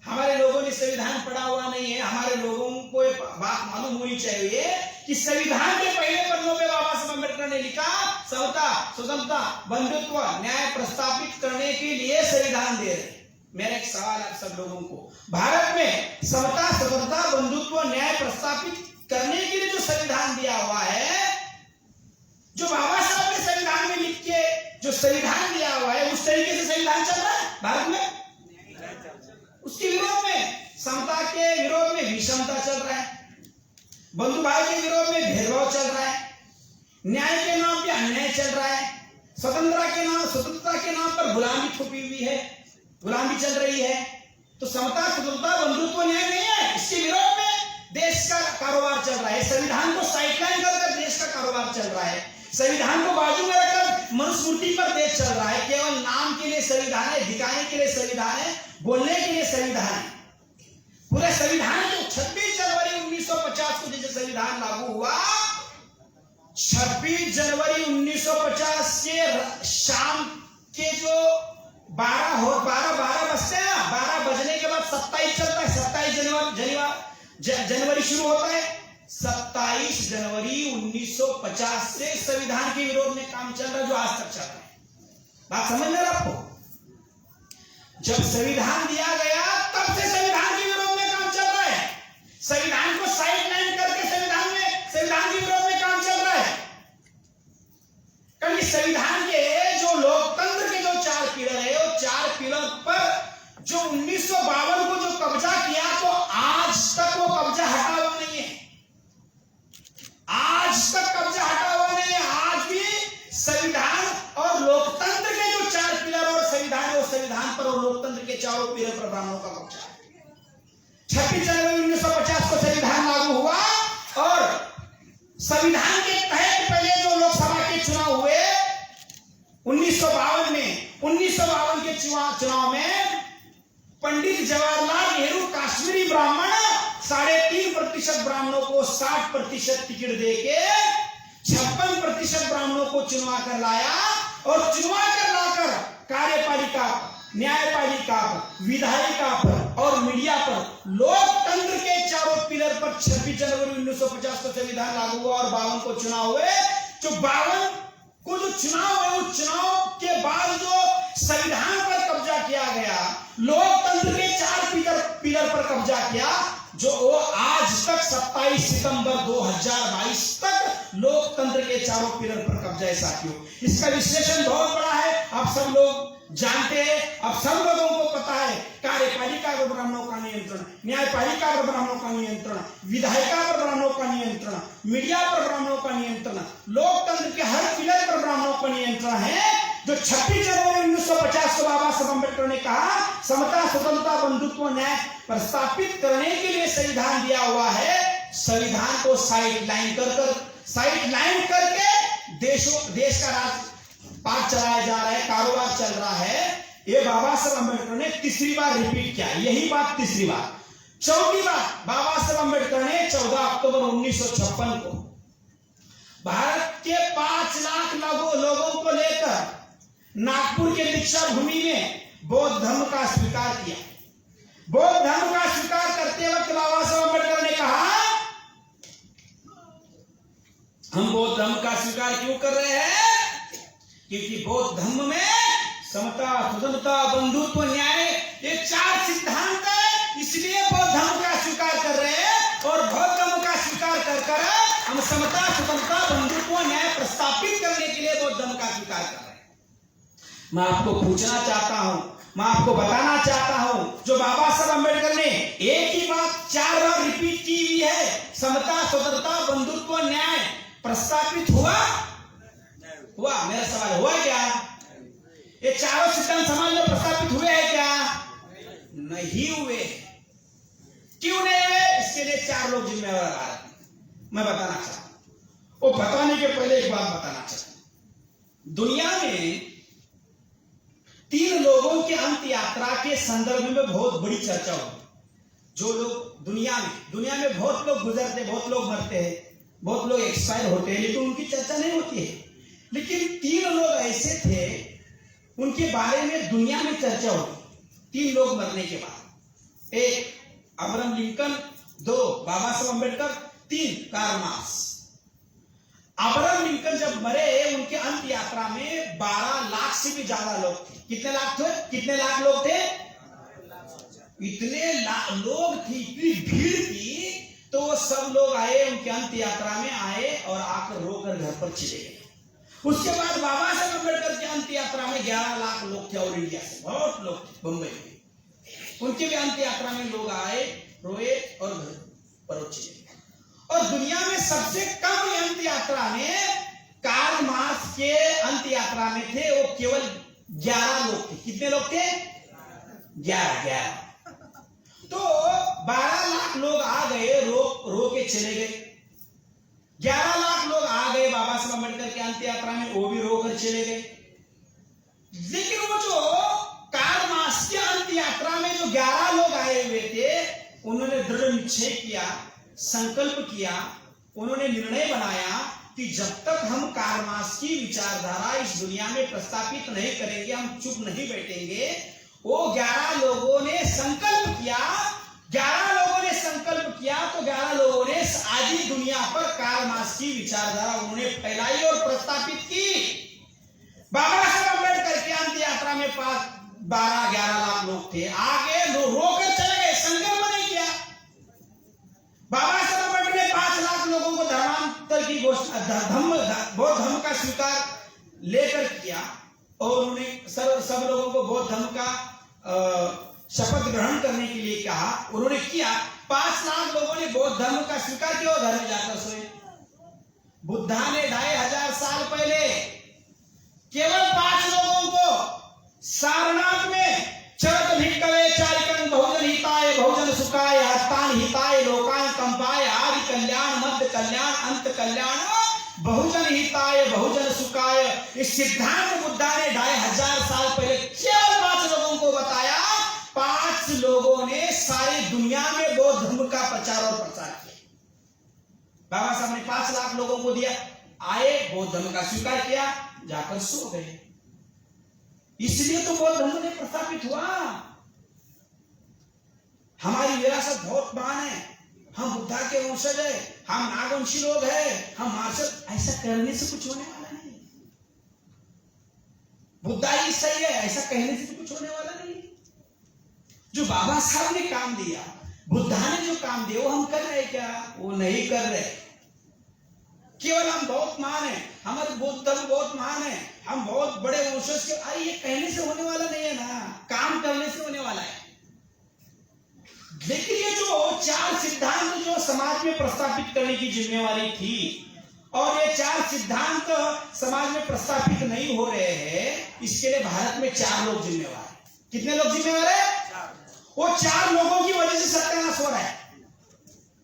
[SPEAKER 7] हमारे लोगों ने संविधान पढ़ा हुआ नहीं है। हमारे लोगों को बात मालूम होनी चाहिए कि संविधान के पहले पन्नों में बाबा साहब अम्बेडकर ने लिखा, समता, स्वतंत्रता, बंधुत्व, न्याय प्रस्थापित करने के लिए संविधान दे रहे। मेरा एक सवाल है सब लोगों को, भारत में समता, स्वतंत्रता, बंधुत्व, न्याय प्रस्थापित करने के लिए जो संविधान दिया हुआ है, जो बाबा साहब ने संविधान में लिख के जो संविधान दिया हुआ है, उस तरीके से संविधान चल रहा है भारत में? उसके विरोध में, समता के विरोध में विषमता चल रहा है, बंधु भाई के विरोध में भेदभाव चल रहा है, न्याय के नाम पे अन्याय चल रहा है, स्वतंत्रता के नाम पर गुलामी छुपी हुई है, गुलामी चल रही है। तो समता, स्वतंत्रता, बंधुत्व, न्याय नहीं है। इसके विरोध में देश का कारोबार चल रहा है। संविधान को साइडलाइन कर देश का कारोबार चल रहा है। संविधान को बाजू में रखकर मनुस्मृति पर देश चल रहा है। केवल नाम के लिए संविधान है, दिखाने के लिए संविधान है, बोलने के लिए संविधान है। पूरे संविधान को 26 जनवरी 1950 को जैसे संविधान लागू हुआ, 26 जनवरी 1950 के शाम के जो 12 बजते हैं, 12 बजने के बाद 27 चलता है। 27 जनवरी शुरू होता है। 27 जनवरी 1950 से संविधान के विरोध में काम चल रहा है, जो आज तक चल रहा है। बात समझ में आपको? जब संविधान दिया गया तब से संविधान के विरोध में काम चल रहा है। संविधान को साइडलाइन करके संविधान के विरोध में काम चल रहा है। क्योंकि संविधान के जो लोकतंत्र के जो 4 पिलर है, वो 4 पिलर पर जो 1952 को जो कब्जा किया, तो आज तक वो कब्जा हटा हुआ नहीं है। आज तक कब्जा हटा हुआ नहीं है। आज भी संविधान और लोकतंत्र के जो 4 पिलर और संविधान है, उस संविधान पर और लोकतंत्र के चारों पिलर पर ब्राह्मणों का कब्जा है। 26 जनवरी 1950 को संविधान लागू हुआ, और संविधान के तहत पहले जो लोकसभा के चुनाव हुए, 1952 के चुनाव में पंडित जवाहरलाल नेहरू काश्मीरी ब्राह्मण 3.5% ब्राह्मणों को 60% टिकट देके 56% ब्राह्मणों को चुनवा कर लाया और चुनवा कर लाकर कार्यपालिका, न्यायपालिका पर, विधायिका पर और मीडिया पर लोकतंत्र के चारों पिलर पर 26 जनवरी 1950 को संविधान लागू हुआ और 52 को चुनाव हुए। जो 52 को जो चुनाव है, उस चुनाव के बाद जो संविधान पर कब्जा किया गया, लोकतंत्र के 4 पिलर पर कब्जा किया, जो वो आज तक 27 सितंबर 2022 तक लोकतंत्र के चारों पिलर पर कब्जा है। साथियों, इसका विश्लेषण बहुत बड़ा है, आप सब लोग जानते हैं, अब सब लोगों को पता है। कार्यपालिका पर ब्राह्मणों का नियंत्रण, न्यायपालिका पर ब्राह्मणों का नियंत्रण, विधायिका पर ब्राह्मणों का नियंत्रण, मीडिया पर ब्राह्मणों का नियंत्रण, लोकतंत्र के हर पिलर पर ब्राह्मणों का नियंत्रण है। जो 26 जनवरी 1950 को बाबा साहब अम्बेडकर ने कहा, समता, स्वतंत्रता, बंधुत्व, न्याय प्रस्तापित करने के लिए संविधान दिया हुआ है, संविधान को साइडलाइन करके देश का राज पाठ चलाया जा रहा है, कारोबार चल रहा है। ये बाबा साहब अम्बेडकर ने तीसरी बार रिपीट किया, यही बात तीसरी बार। चौथी बार बाबा साहब अम्बेडकर ने 14 अक्टूबर 1956 को भारत के 5 लाख लोगों को लेकर नागपुर के दीक्षा भूमि में बौद्ध धर्म का स्वीकार किया। बौद्ध धर्म का स्वीकार करते वक्त बाबा साहब अम्बेडकर ने कहा, हम बौद्ध धर्म का स्वीकार क्यों कर रहे हैं? क्योंकि बौद्ध धर्म में समता, स्वतंत्रता, बंधुत्व, न्याय, ये 4 सिद्धांत है, इसलिए बौद्ध धर्म का स्वीकार कर रहे हैं। और बौद्ध धर्म का स्वीकार कर हम समता, स्वतंत्रता, बंधुत्व, न्याय प्रस्तापित करने के लिए बौद्ध धर्म का स्वीकार कर रहे हैं। मैं आपको पूछना चाहता हूं, मैं आपको बताना चाहता हूं, जो बाबा साहब अम्बेडकर ने एक ही बात 4 बार रिपीट की हुई है, समता, स्वतंत्रता, बंधुत्व, न्याय प्रस्तापित हुआ? मेरा सवाल हुआ क्या? ये चारों सिद्धांत समाज में प्रस्तापित हुए हैं क्या? नहीं हुए। क्यों नहीं हुए? इसके लिए 4 लोग जिम्मेवार आ रहे हैं। मैं बताना चाहता हूं, वो बताने के पहले एक बात बताना चाहता हूं। दुनिया में 3 लोगों की अंत यात्रा के संदर्भ में बहुत बड़ी चर्चा होगी। जो लोग दुनिया में बहुत लोग गुजरते, बहुत लोग मरते हैं, बहुत लोग एक्सपायर होते हैं, लेकिन उनकी चर्चा नहीं होती है। लेकिन 3 लोग ऐसे थे, उनके बारे में दुनिया में चर्चा होती। 3 लोग मरने के बाद, 1 Abraham Lincoln, 2 Baba Saheb Ambedkar, 3 Karl Marx. Abraham Lincoln जब मरे, उनके अंत यात्रा में 12 लाख से भी ज्यादा लोग थे। कितने लाख लोग थे? इतने लोग थे, इतनी भीड़ थी, तो वो सब लोग आए, उनके अंत यात्रा में आए और आकर रोकर घर पर चले गए। उसके बाद बाबा साहब अम्बेडकर की अंत यात्रा में 11 लाख लोग थे और इंडिया से बहुत लोग थे, बंबई में। उनके भी अंत यात्रा में लोग आए, रोए और घर पर चले गए। और दुनिया में सबसे कम अंत यात्रा में कार्ल मार्क्स के अंत यात्रा में थे, वो केवल 11 लोग थे। कितने लोग थे? 11। तो 12 लाख लोग आ गए, रो के चले गए। 11 लाख लोग आ गए बाबा साहब अम्बेडकर के अंत यात्रा में, वो भी रोकर चले गए। लेकिन वो जो कार्ल मार्क्स के अंत यात्रा में जो 11 लोग आए हुए थे, उन्होंने दृढ़ निश्चय किया, संकल्प किया, उन्होंने निर्णय बनाया कि जब तक हम कार्ल मार्क्स की विचारधारा इस दुनिया में प्रस्तापित नहीं करेंगे, हम चुप नहीं बैठेंगे। वो 11 लोगों ने संकल्प किया, 11 लोगों ने संकल्प किया, तो 11 लोगों ने आधी दुनिया पर कार्ल मार्क्स की विचारधारा उन्होंने फैलाई और प्रस्तापित की। बाबा साहब अम्बेडकर के अंत यात्रा में 12-11 लाख लोग थे, आगे रोकर चले गए, संकल्प नहीं किया। बाबा साहब अम्बेडकर ने 5 लाख लोगों को धर्मांतर की घोषणा, बौद्ध धर्म का स्वीकार लेकर किया और उन्होंने सब लोगों को बौद्ध धर्म का शपथ ग्रहण करने के लिए कहा। उन्होंने किया। 5 लाख लोगों ने बौद्ध धर्म का स्वीकार किया और घर में जाकर सोए। बुद्धा ने 2500 साल पहले केवल 5 लोगों को सारनाथ में चरक भिक्खवे चारिकं बहुजन हिताय बहुजन सुखाय हस्तान हिताय लोकान कंपाय आदि कल्याण मध्य कल्याण अंत कल्याण बहुजन हिताय बहुजन सुखाय, इस सिद्धांत बुद्धा ने 2500 साल पहले बाबा साहब ने 5 लाख लोगों को दिया, आए बौद्ध धर्म का स्वीकार किया, जाकर सो गए। इसलिए तो बौद्ध धर्म ने प्रस्थापित हुआ। हमारी विरासत बहुत महान है, हम बुद्धा के वंशज है, हम नागवंशी लोग हैं, हम मार्शल। ऐसा करने से कुछ होने वाला नहीं। बुद्धा ही सही है ऐसा कहने से तो कुछ होने वाला नहीं। जो बाबा साहब ने काम दिया, बुद्धा ने जो काम दिया, वो हम कर रहे क्या? वो नहीं कर रहे। केवल हम बहुत महान है, हमारे बौद्ध धर्म बहुत महान है, हम बहुत बड़े वंशज के, ये कहने से होने वाला नहीं है ना, काम करने से होने वाला है। लेकिन ये जो 4 सिद्धांत जो समाज में प्रस्थापित करने की जिम्मेवारी थी, और ये 4 सिद्धांत समाज में प्रस्थापित नहीं हो रहे हैं, इसके लिए भारत में 4 लोग जिम्मेवार हैं। कितने लोग जिम्मेवार हैं? वो 4 लोगों की वजह से सत्यानाश हो रहा है।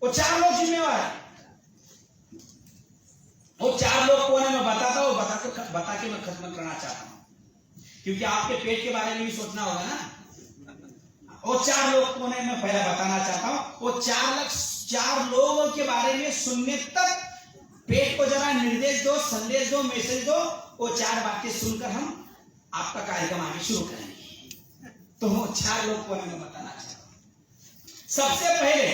[SPEAKER 7] वो 4 लोग जिम्मेवार हैं। वो 4 लोग कौन है मैं बताता हूं, बता के मैं खत्म करना चाहता हूं, क्योंकि आपके पेट के बारे में भी सोचना होगा ना। वो 4 लोग कौन है मैं पहले बताना चाहता हूं। वो 4 लोगों के बारे में सुनने तक पेट को जरा निर्देश दो, संदेश दो, मैसेज दो। वो 4 बातें सुनकर हम आपका कार्यक्रम आगे शुरू करेंगे। तो वो 4 लोग को मैं बताना चाहता हूं। सबसे पहले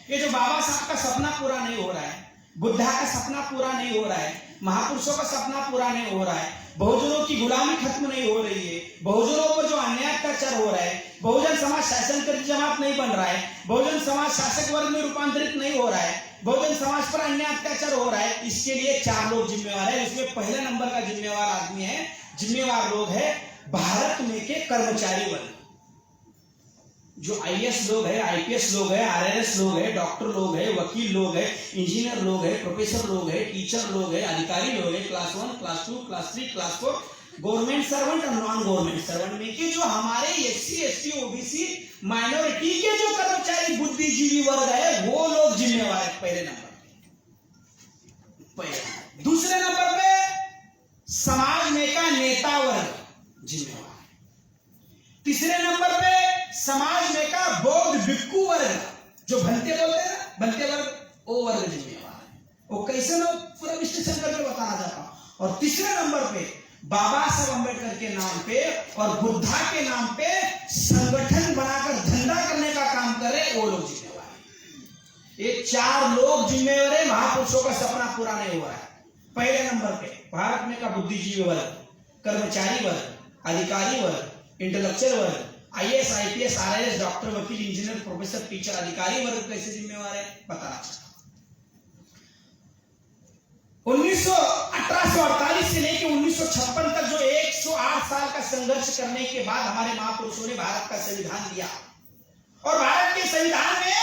[SPEAKER 7] ये जो बाबा साहब का सपना पूरा नहीं हो रहा है, बुद्धा का सपना पूरा नहीं हो रहा है, महापुरुषों का सपना पूरा नहीं हो रहा है, बहुजनों की गुलामी खत्म नहीं हो रही है, बहुजनों पर जो अन्याय अत्याचार हो रहा है, बहुजन समाज शासन करती जमात नहीं बन रहा है, बहुजन समाज शासक वर्ग में रूपांतरित नहीं हो रहा है, बहुजन समाज पर अन्याय अत्याचार हो रहा है, इसके लिए 4 लोग जिम्मेवार है। इसमें पहले नंबर का जिम्मेवार आदमी है, जिम्मेवार लोग है भारत में के कर्मचारी वर्ग, जो IAS लोग है, IPS लोग है, RRS लोग है, डॉक्टर लोग है, वकील लोग है, इंजीनियर लोग है, प्रोफेसर लोग है, टीचर लोग है, अधिकारी लोग है, class 1, class 2, class 3, class 4, government servant और नॉन गवर्नमेंट सर्वेंट में के जो हमारे SC, ST, OBC माइनॉरिटी के जो कर्मचारी बुद्धिजीवी वर्ग है, वो लोग जिम्मेवार है पहले नंबर पे। दूसरे नंबर पे समाज में का नेता वर्ग जिम्मेवार है। तीसरे नंबर पे समाज में का बौद्ध भिक्खु वर्ग, जो भंते बोलते हैं ना, भंते वर्ग, वो वर्ग जिम्मेवार है। वो कैसे मैं पूरा विश्लेषण करके बताना चाहता हूं। और तीसरे नंबर पे बाबा साहब अम्बेडकर के नाम पे और बुद्धा के नाम पे संगठन बनाकर धंधा करने का काम करे, वो लोग जिम्मेवार है। ये 4 लोग जिम्मेवार है। महापुरुषों का सपना पूरा नहीं हुआ है। पहले नंबर पे भारत में का बुद्धिजीवी वर्ग, कर्मचारी वर्ग, अधिकारी वर्ग, इंटेलेक्चुअल वर्ग, IAS, IPS, RIS, डॉक्टर, वकील, इंजीनियर, प्रोफेसर, टीचर, अधिकारी वर्ग कैसे जिम्मेवार है बताना चाहता हूं। 1848 से लेकर 1956 तक जो 108 साल का संघर्ष करने के बाद हमारे महापुरुषों ने भारत का संविधान दिया, और भारत के संविधान में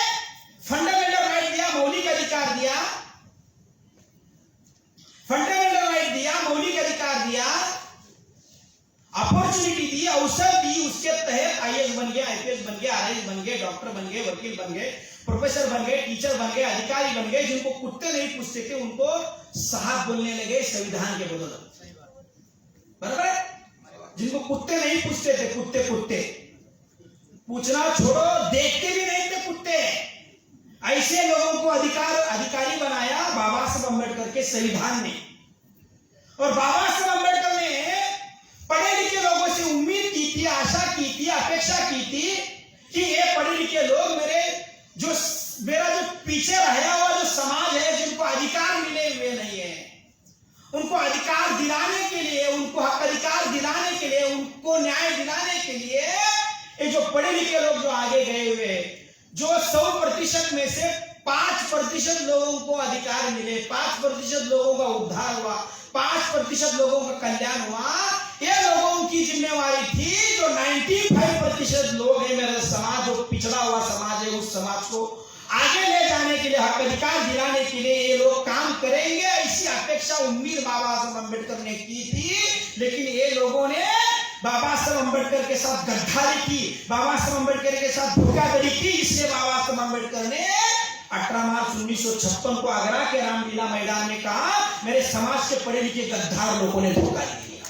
[SPEAKER 7] फंडामेंटल राइट दिया, मौलिक अधिकार दिया, फंडामेंटल राइट दिया, मौलिक अधिकार दिया, अपॉर्चुनिटी दी, अवसर दी। उसके तहत IAS बन गए, IPS बन गए, RIS बन गए, डॉक्टर बन गए, वकील बन गए, प्रोफेसर बन गए, टीचर बन गए, अधिकारी बन गए। जिनको कुत्ते नहीं पूछते थे उनको साहब बोलने लगे संविधान के बदौलत, बराबर है। जिनको कुत्ते नहीं पूछते थे, कुत्ते कुत्ते पूछना छोड़ो, देखते भी नहीं थे कुत्ते, ऐसे लोगों को अधिकारी बनाया बाबा साहब अम्बेडकर के संविधान ने। और बाबा साहब अम्बेडकर ने पढ़े लिखे लोगों से उम्मीद की थी, आशा की थी, अपेक्षा की थी कि ये पढ़े लिखे लोग मेरा जो पीछे रहा हुआ जो समाज है, जिनको अधिकार मिले हुए नहीं है, उनको अधिकार दिलाने के लिए, उनको हक अधिकार दिलाने के लिए, उनको न्याय दिलाने के लिए ये जो पढ़े लिखे लोग जो आगे गए हुए, जो 100% में से 5% लोगों को अधिकार मिले, 5% लोगों का उद्धार हुआ, 5% लोगों का कल्याण हुआ, ये लोगों की जिम्मेवारी थी। जो 95% लोग हैं मेरा समाज, जो पिछड़ा हुआ समाज है, उस समाज को आगे ले जाने के लिए, हक अधिकार दिलाने के लिए ये लोग काम करेंगे, ऐसी अपेक्षा उम्मीद बाबा साहब अम्बेडकर ने की थी। लेकिन ये लोगों ने बाबा साहब अम्बेडकर के साथ गद्दारी की, बाबा साहब अम्बेडकर के साथ धोखाधड़ी की। इसलिए बाबा साहब अम्बेडकर ने 18 मार्च 1956 को आगरा के रामलीला मैदान में कहा, मेरे समाज के पढ़े लिखे गद्दार लोगों ने धोखा दिया।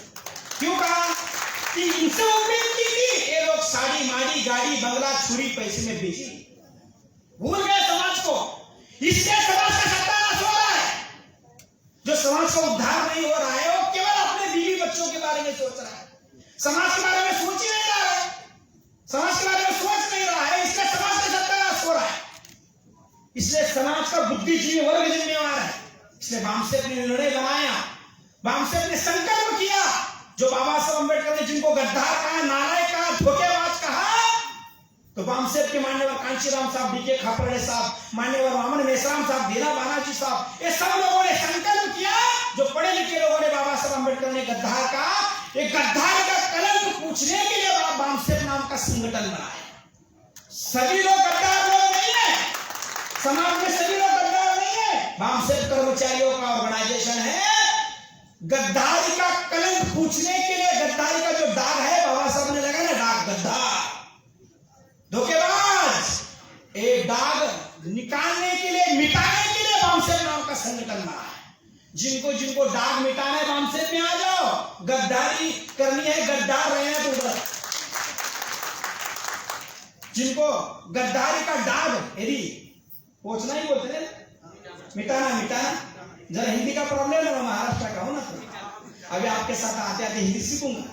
[SPEAKER 7] क्यों कहा? कि इनसे उम्मीद की थी ये लोग साड़ी माड़ी, गाड़ी, बंगला, छुरी, पैसे में बेची, भूल गए समाज को। इससे समाज का सत्यानाश हो रहा है। समाज का उद्धार नहीं हो रहा है, वो केवल अपने बीवी बच्चों के बारे में सोच रहा है, समाज के बारे में सोच ही नहीं रहा है, समाज के बारे में सोच नहीं रहा है, इसलिए समाज का सत्यानाश हो रहा है। इसलिए समाज का बुद्धिजीवी वर्ग जिम्मेवार है। इसलिए वामसेप ने निर्णय बनाया, वामसेप ने संकल्प किया, जो बाबा साहब अम्बेडकर ने जिनको गद्दार कहा, नालायक कहा, धोखेबाज कहा, तो वामसेप के मान्यवर कांशीराम साहब, डीके खापड़े साहब, मान्यवर वामन मेश्राम साहब, दीना बानाजी साहब, ये सब लोगों ने संकल्प किया, जो पढ़े लिखे लोगों ने बाबा साहब अम्बेडकर ने गद्दार कहा, एक गद्दार का कलंक पूछने के लिए वामसेप नाम का संगठन बनाया। सभी लोग गद्दार लोग नहीं है, समाज में सभी लोग गद्दार नहीं है। वामसेप कर्मचारियों का ऑर्गेनाइजेशन है। गद्दारी का कलंक पूछने के लिए, गद्दारी का जो दाग है बाबा साहब ने लगा ना, दाग गद्दार, धोखेबाज, एक दाग निकालने के लिए, मिटाने के लिए वामसेप नाम का संगठन बना है। जिनको जिनको दाग मिटाना है वामसेप में आ जाओ, गद्दारी करनी है, गद्दार रहना है तो उधर। जिनको गद्दारी का दाग यदि पोछना ही बोलते हैं, मिटाना, जरा हिंदी का प्रॉब्लम है, महाराष्ट्र का हूं ना, तो अभी आपके साथ आते आते हिंदी सीखूंगा।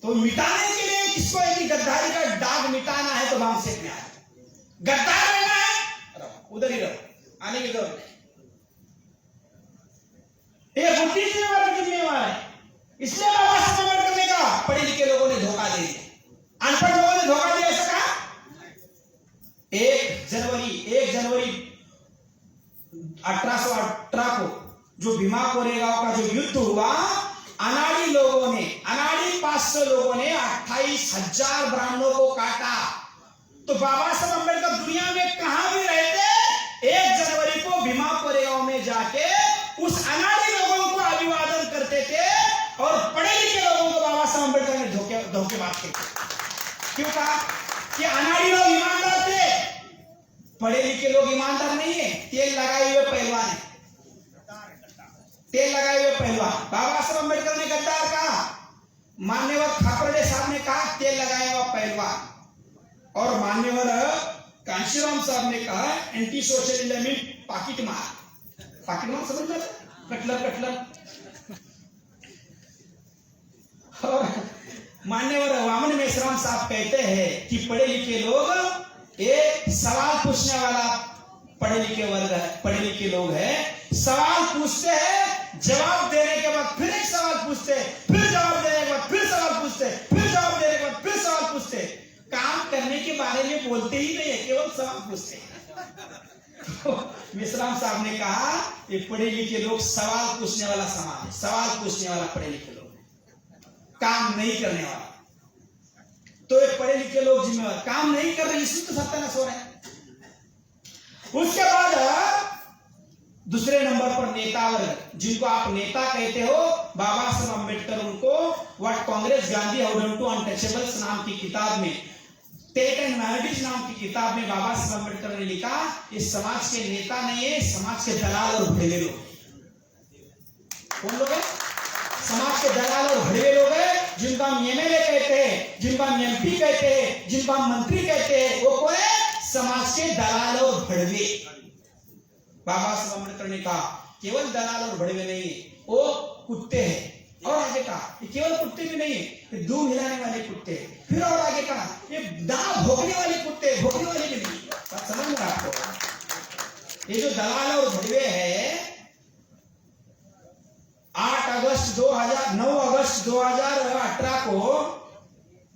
[SPEAKER 7] तो मिटाने के लिए किसको यदि गद्दारी का दाग मिटाना है तो वामसेप में आए। गद्दार रहना है, उधर ही रहो, आने की जरूरत नहीं। ये बुद्धिजीवी वर्ग जिम्मेवार है। इसलिए बाबा साहब अम्बेडकर ने कहा, पढ़े लिखे लोगों ने धोखा दे दिया, अनपढ़ लोगों ने धोखा दिया, ऐसा कहा। 1 जनवरी 1818 को जो भीमा कोरेगांव का जो युद्ध हुआ, अनाड़ी लोगों ने, अनाड़ी 500 लोगों ने 28,000 ब्राह्मणों को काटा। तो बाबा साहब अम्बेडकर दुनिया में कहां भी रहते, 1 जनवरी को भीमा कोरेगांव में जाके उस अनाड़ी लोगों को अभिवादन करते थे, और पढ़े लिखे लोगों को बाबा साहब अम्बेडकर ने धोखेबाज कहते। क्यों कहा कि अनाड़ी लोग ईमानदार थे, पढ़े लिखे लोग ईमानदार नहीं है, तेल लगाए हुए पहलवान है, तेल लगाए हुए पहलवान। बाबा साहब अम्बेडकर ने गद्दार कहा, मान्यवर खापड़े साहब ने कहा तेल लगाया हुआ पहलवान, और मान्यवर कांशीराम साहब ने कहा एंटी सोशल एलिमेंट पाकिट मार समझ में, कटलर। और मान्यवर वामन मेश्राम साहब कहते हैं कि पढ़े लिखे लोग एक सवाल पूछने वाला पढ़े लिखे वर्ग है, पढ़े लिखे लोग हैं, सवाल पूछते हैं, जवाब देने के बाद फिर एक सवाल पूछते, फिर जवाब देने के बाद फिर सवाल पूछते, फिर जवाब देने के बाद फिर सवाल पूछते, काम करने के बारे में बोलते ही नहीं है, केवल सवाल पूछते हैं। तो मेश्राम साहब ने कहा ये पढ़े लिखे लोग सवाल पूछने वाला समाज है, सवाल पूछने वाला पढ़े लिखे लोग, काम नहीं करने वाला। तो ये पढ़े लिखे लोग जिम्मेवार, काम नहीं कर रहे, इसलिए तो सत्यानाश हो रहा है। उसके बाद दूसरे नंबर पर नेता वर्ग, जिनको आप नेता कहते हो, बाबा साहब अम्बेडकर उनको what Congress Gandhi how to untouchables नाम की किताब में, टेट एंड माइनॉरिटीज नाम की किताब में बाबा साहब अम्बेडकर ने लिखा, ये समाज के नेता नहीं है, समाज के दलाल और भड़वे लोग। कौन लोग हैं? समाज के दलाल और भड़वे लोग हैं, जिनका हम एमएलए कहते हैं, जिनका हम एमपी कहते हैं, जिनका हम मंत्री कहते हैं, वो कौन है? समाज के दलाल और भड़वे। बाबा साहब अम्बेडकर ने कहा केवल दलाल और भड़वे नहीं है, वो कुत्ते हैं। और आगे कहा ये केवल कुत्ते भी नहीं है, ये दूध हिलाने वाले कुत्ते। फिर और आगे कहा ये दांत भोंकने वाले कुत्ते, भोंकने वाले भी नहीं। बात समझ में आपको? ये जो दलाल और भड़वे है, 9 अगस्त 2018 को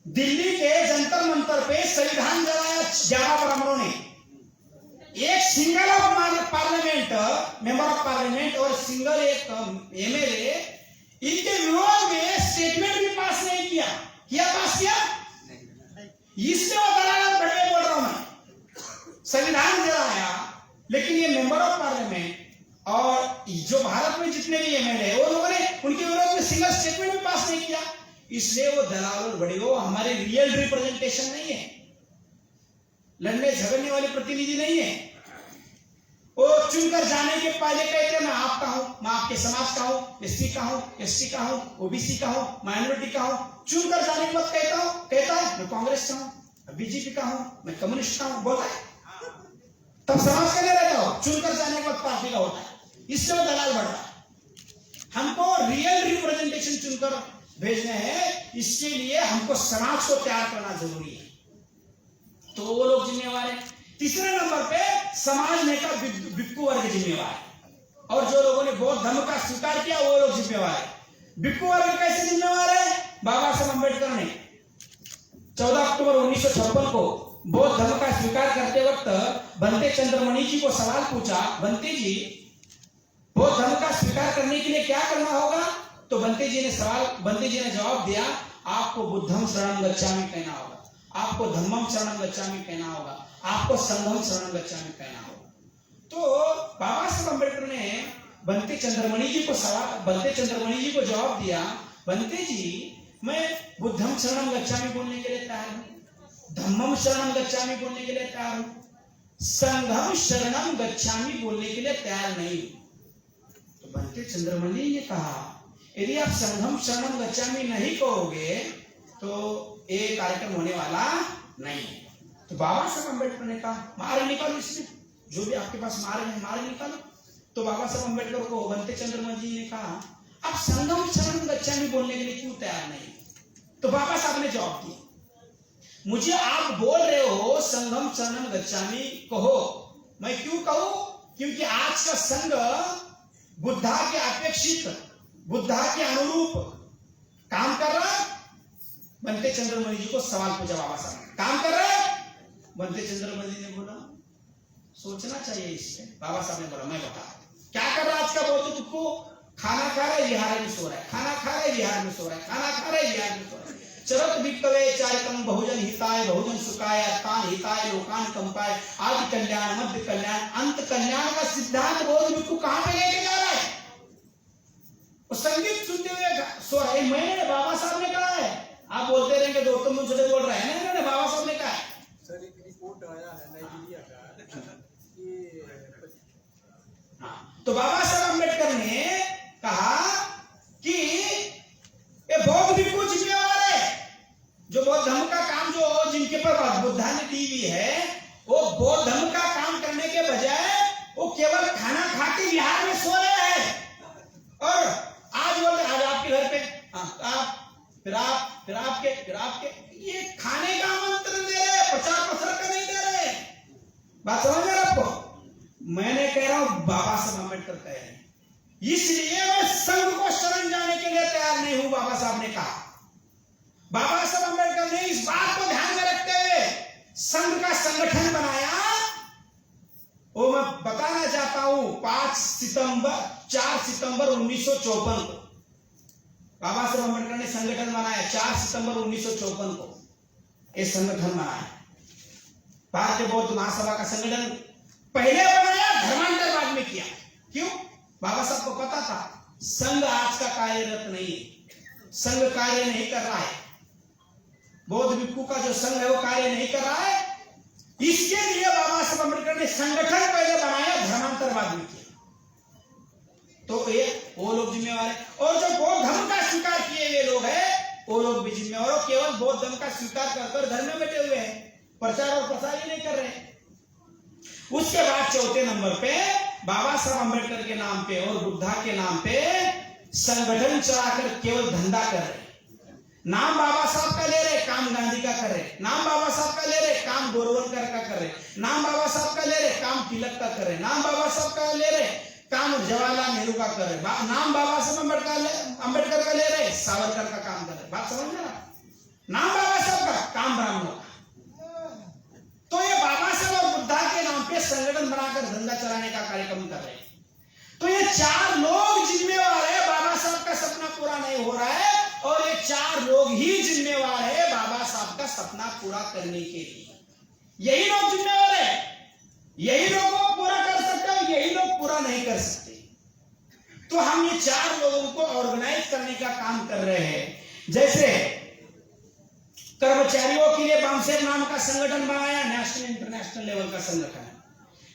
[SPEAKER 7] दिल्ली के जंतर मंतर पे संविधान जलाया 11 ब्राह्मणों ने। एक single of parliament, member of parliament और सिंगल एक एमएलए इनके विरोध में स्टेटमेंट भी पास नहीं किया। पास किया? इसलिए वो दलाल बड़े बोल रहा हूं मैं। संविधान जलाया, लेकिन ये मेंबर ऑफ पार्लियामेंट और जो भारत में जितने भी एमएलए वो लोगों ने उनके विरोध में सिंगल स्टेटमेंट भी पास नहीं किया। इसलिए वो दलाल और बड़े, वो हमारे रियल रिप्रेजेंटेशन नहीं है, लड़ने झगड़ने वाले प्रतिनिधि नहीं है। वो चुनकर जाने के पहले कहते मैं आपका हूं, मैं आपके समाज का हूं, एससी का हूं, एसटी का हूं, ओबीसी का हूं, माइनॉरिटी का हूं। चुनकर जाने के बाद कहता है मैं कांग्रेस का हूं, बीजेपी का हूं, मैं कम्युनिस्ट का हूं, बोलता है। तब समाज का नहीं रहता हो, चुनकर जाने के बाद पार्टी का होता है। इससे वो दलाल बढ़ रहा है। हमको रियल रिप्रेजेंटेशन चुनकर भेजने हैं, इसके लिए हमको समाज को तैयार करना जरूरी है। तो वो लोग जिम्मेवार है। तीसरे नंबर पे समाज नेता भिक्खु वर्ग जिम्मेवार है, और जो लोगों ने बौद्ध धर्म का स्वीकार किया वो लोग जिम्मेवार है। भिक्खु वर्ग कैसे जिम्मेवार है? बाबा साहब अम्बेडकर ने 14 अक्टूबर 1956 को बौद्ध धर्म का स्वीकार करते वक्त बंते चंद्रमणि जी को सवाल पूछा, बंते जी बौद्ध धर्म का स्वीकार करने के लिए क्या करना होगा? तो बंते जी ने जवाब दिया, आपको बुद्धम शरणं गच्छामि कहना होगा, आपको धम्मम शरणं गच्छामि कहना होगा, आपको संघम शरणं गच्छामि कहना होगा। तो बाबा साहब अम्बेडकर ने बंते चंद्रमणि जी को जवाब दिया, बंते जी मैं बुद्धम शरणं गच्छामि बोलने के लिए तैयार हूं, धम्मम शरणं गच्छामि बोलने के लिए तैयार हूं, संघम शरणं गच्छामि बोलने के लिए तैयार नहीं हूं। तो बंते चंद्रमणि ने कहा, यदि आप संघम शरणं गच्छामि नहीं कहोगे तो ये कार्यक्रम होने वाला नहीं है। तो बाबा साहब अम्बेडकर ने कहा, मार्ग निकालो, इसमें जो भी आपके पास मार्ग है मार्ग निकालो। तो बाबा साहब अम्बेडकर को बंते चंद्रमणि जी ने कहा, आप संघम शरणं गच्छामि बोलने के लिए क्यों तैयार नहीं? तो बाबा साहब ने जवाब दिया, मुझे आप बोल रहे हो संघम शरणं गच्छामि कहो, मैं क्यों कहूं? क्योंकि आज का संघ बुद्धा के अपेक्षित, बुद्धा के अनुरूप काम कर रहा है। बंते चंद्रमणि जी को सवाल पूछा बाबा साहब ने, काम कर रहा है? बंते चंद्रमणि जी ने बोला, सोचना चाहिए इस पे। बाबा साहब ने बोला, मैं बता क्या कर रहा है आज का बौद्ध भिक्खु? खाना खा रहा है, विहार में सो रहा है, खाना खा रहा है, विहार में सो रहा है, खाना खा रहा है, विहार में सो रहा है। चरत भिक्खवे चारितम बहुजन हिताय बहुजन सुखाय तान हिताय लोकान कंपाय, आदि कल्याण मध्य कल्याण अंत कल्याण का सिद्धांत बौद्ध भिक्खु कहां पे लेके जा रहा है? वो संगीत सुनते हुए सो रहा है। मैंने बाबा साहब ने कहा है, आप बोलते रहेंगे दोस्तों मुझे बोल रहे हैं ना, बाबा साहब ने कहा है।
[SPEAKER 8] सर एक रिपोर्ट आया है नाइजीरिया का,
[SPEAKER 7] तो बाबा साहब अम्बेडकर ने कहा कि ये बौद्ध भिक्खु जिम्मेवार है, जो बौद्ध धर्म का काम जो जिनके पर बुद्धा ने दी हुई है, वो बौद्ध धर्म का काम करने के बजाय वो केवल खाना खा के विहार में सो रहे हैं। और आज आपके घर पे आप फिर आपके ये खाने का आमंत्रण दे रहे, प्रचार प्रसार का नहीं दे रहे। बात समझ रहे आपको? मैंने कह रहा हूं, बाबा साहब अम्बेडकर कह रहे हैं, इसलिए मैं संघ को शरण जाने के लिए तैयार नहीं हूं, बाबा साहब ने कहा। बाबा साहब अम्बेडकर ने इस बात को ध्यान में रखते हुए संघ का संगठन बनाया। वो मैं बताना चाहता हूं, 4 सितंबर 1954 को बाबा साहब अम्बेडकर ने संगठन बनाया। 4 सितंबर 1954 को यह संगठन बनाया, भारतीय बौद्ध महासभा का संगठन पहले बनाया, धर्मांतर बाद में किया। क्यों? बाबा साहब को पता था संघ आज का कार्यरत नहीं है, संघ कार्य नहीं कर रहा है, बौद्ध भिक्खु का जो संघ है वो कार्य नहीं कर रहा है। इसके लिए बाबा साहब अम्बेडकर ने संगठन पहले बनाया, धर्मांतर बाद में किया। तो ये वो लोग जिम्मेवार है, और जो बौद्ध धर्म का स्वीकार किए हुए लोग हैं वो लोग भी जिम्मेवार हो। केवल बौद्ध धर्म का स्वीकार कर घर में बैठे हुए हैं, प्रचार और प्रसार ही नहीं कर रहे। उसके बाद चौथे नंबर पे बाबा साहब अम्बेडकर के नाम पे और बुद्धा के नाम पे संगठन चलाकर केवल धंधा कर रहे। नाम बाबा साहब का ले रहे, काम गांधी का कर रहे, नाम बाबा साहब का ले रहे, काम गोरवलकर का कर रहे, नाम बाबा साहब का ले रहे, काम तिलक का कर रहे, नाम बाबा साहब का ले रहे, काम जवाहरलाल नेहरू का कर रहे, नाम बाबा साहब अम्बेडकर का ले रहे, सावरकर का काम कर रहे। बात समझ में? नाम बाबा साहब का, काम ब्राह्मणों का। तो ये बाबा साहब और बुद्धा के नाम पे संगठन बनाकर धंधा चलाने का कार्यक्रम कर रहे हैं। तो ये 4 लोग जिम्मेवार है, बाबा साहब का सपना पूरा नहीं हो रहा है, और ये 4 लोग ही जिम्मेवार है बाबा साहब का सपना पूरा करने के लिए। यही लोग जिम्मेवार है, यही लोगों को पूरा कर सकते हैं, यही लोग पूरा नहीं कर सकते। तो हम ये 4 लोगों को ऑर्गेनाइज करने का काम कर रहे हैं। जैसे कर्मचारियों के लिए बामसेर नाम का संगठन बनाया, नेशनल इंटरनेशनल लेवल का संगठन।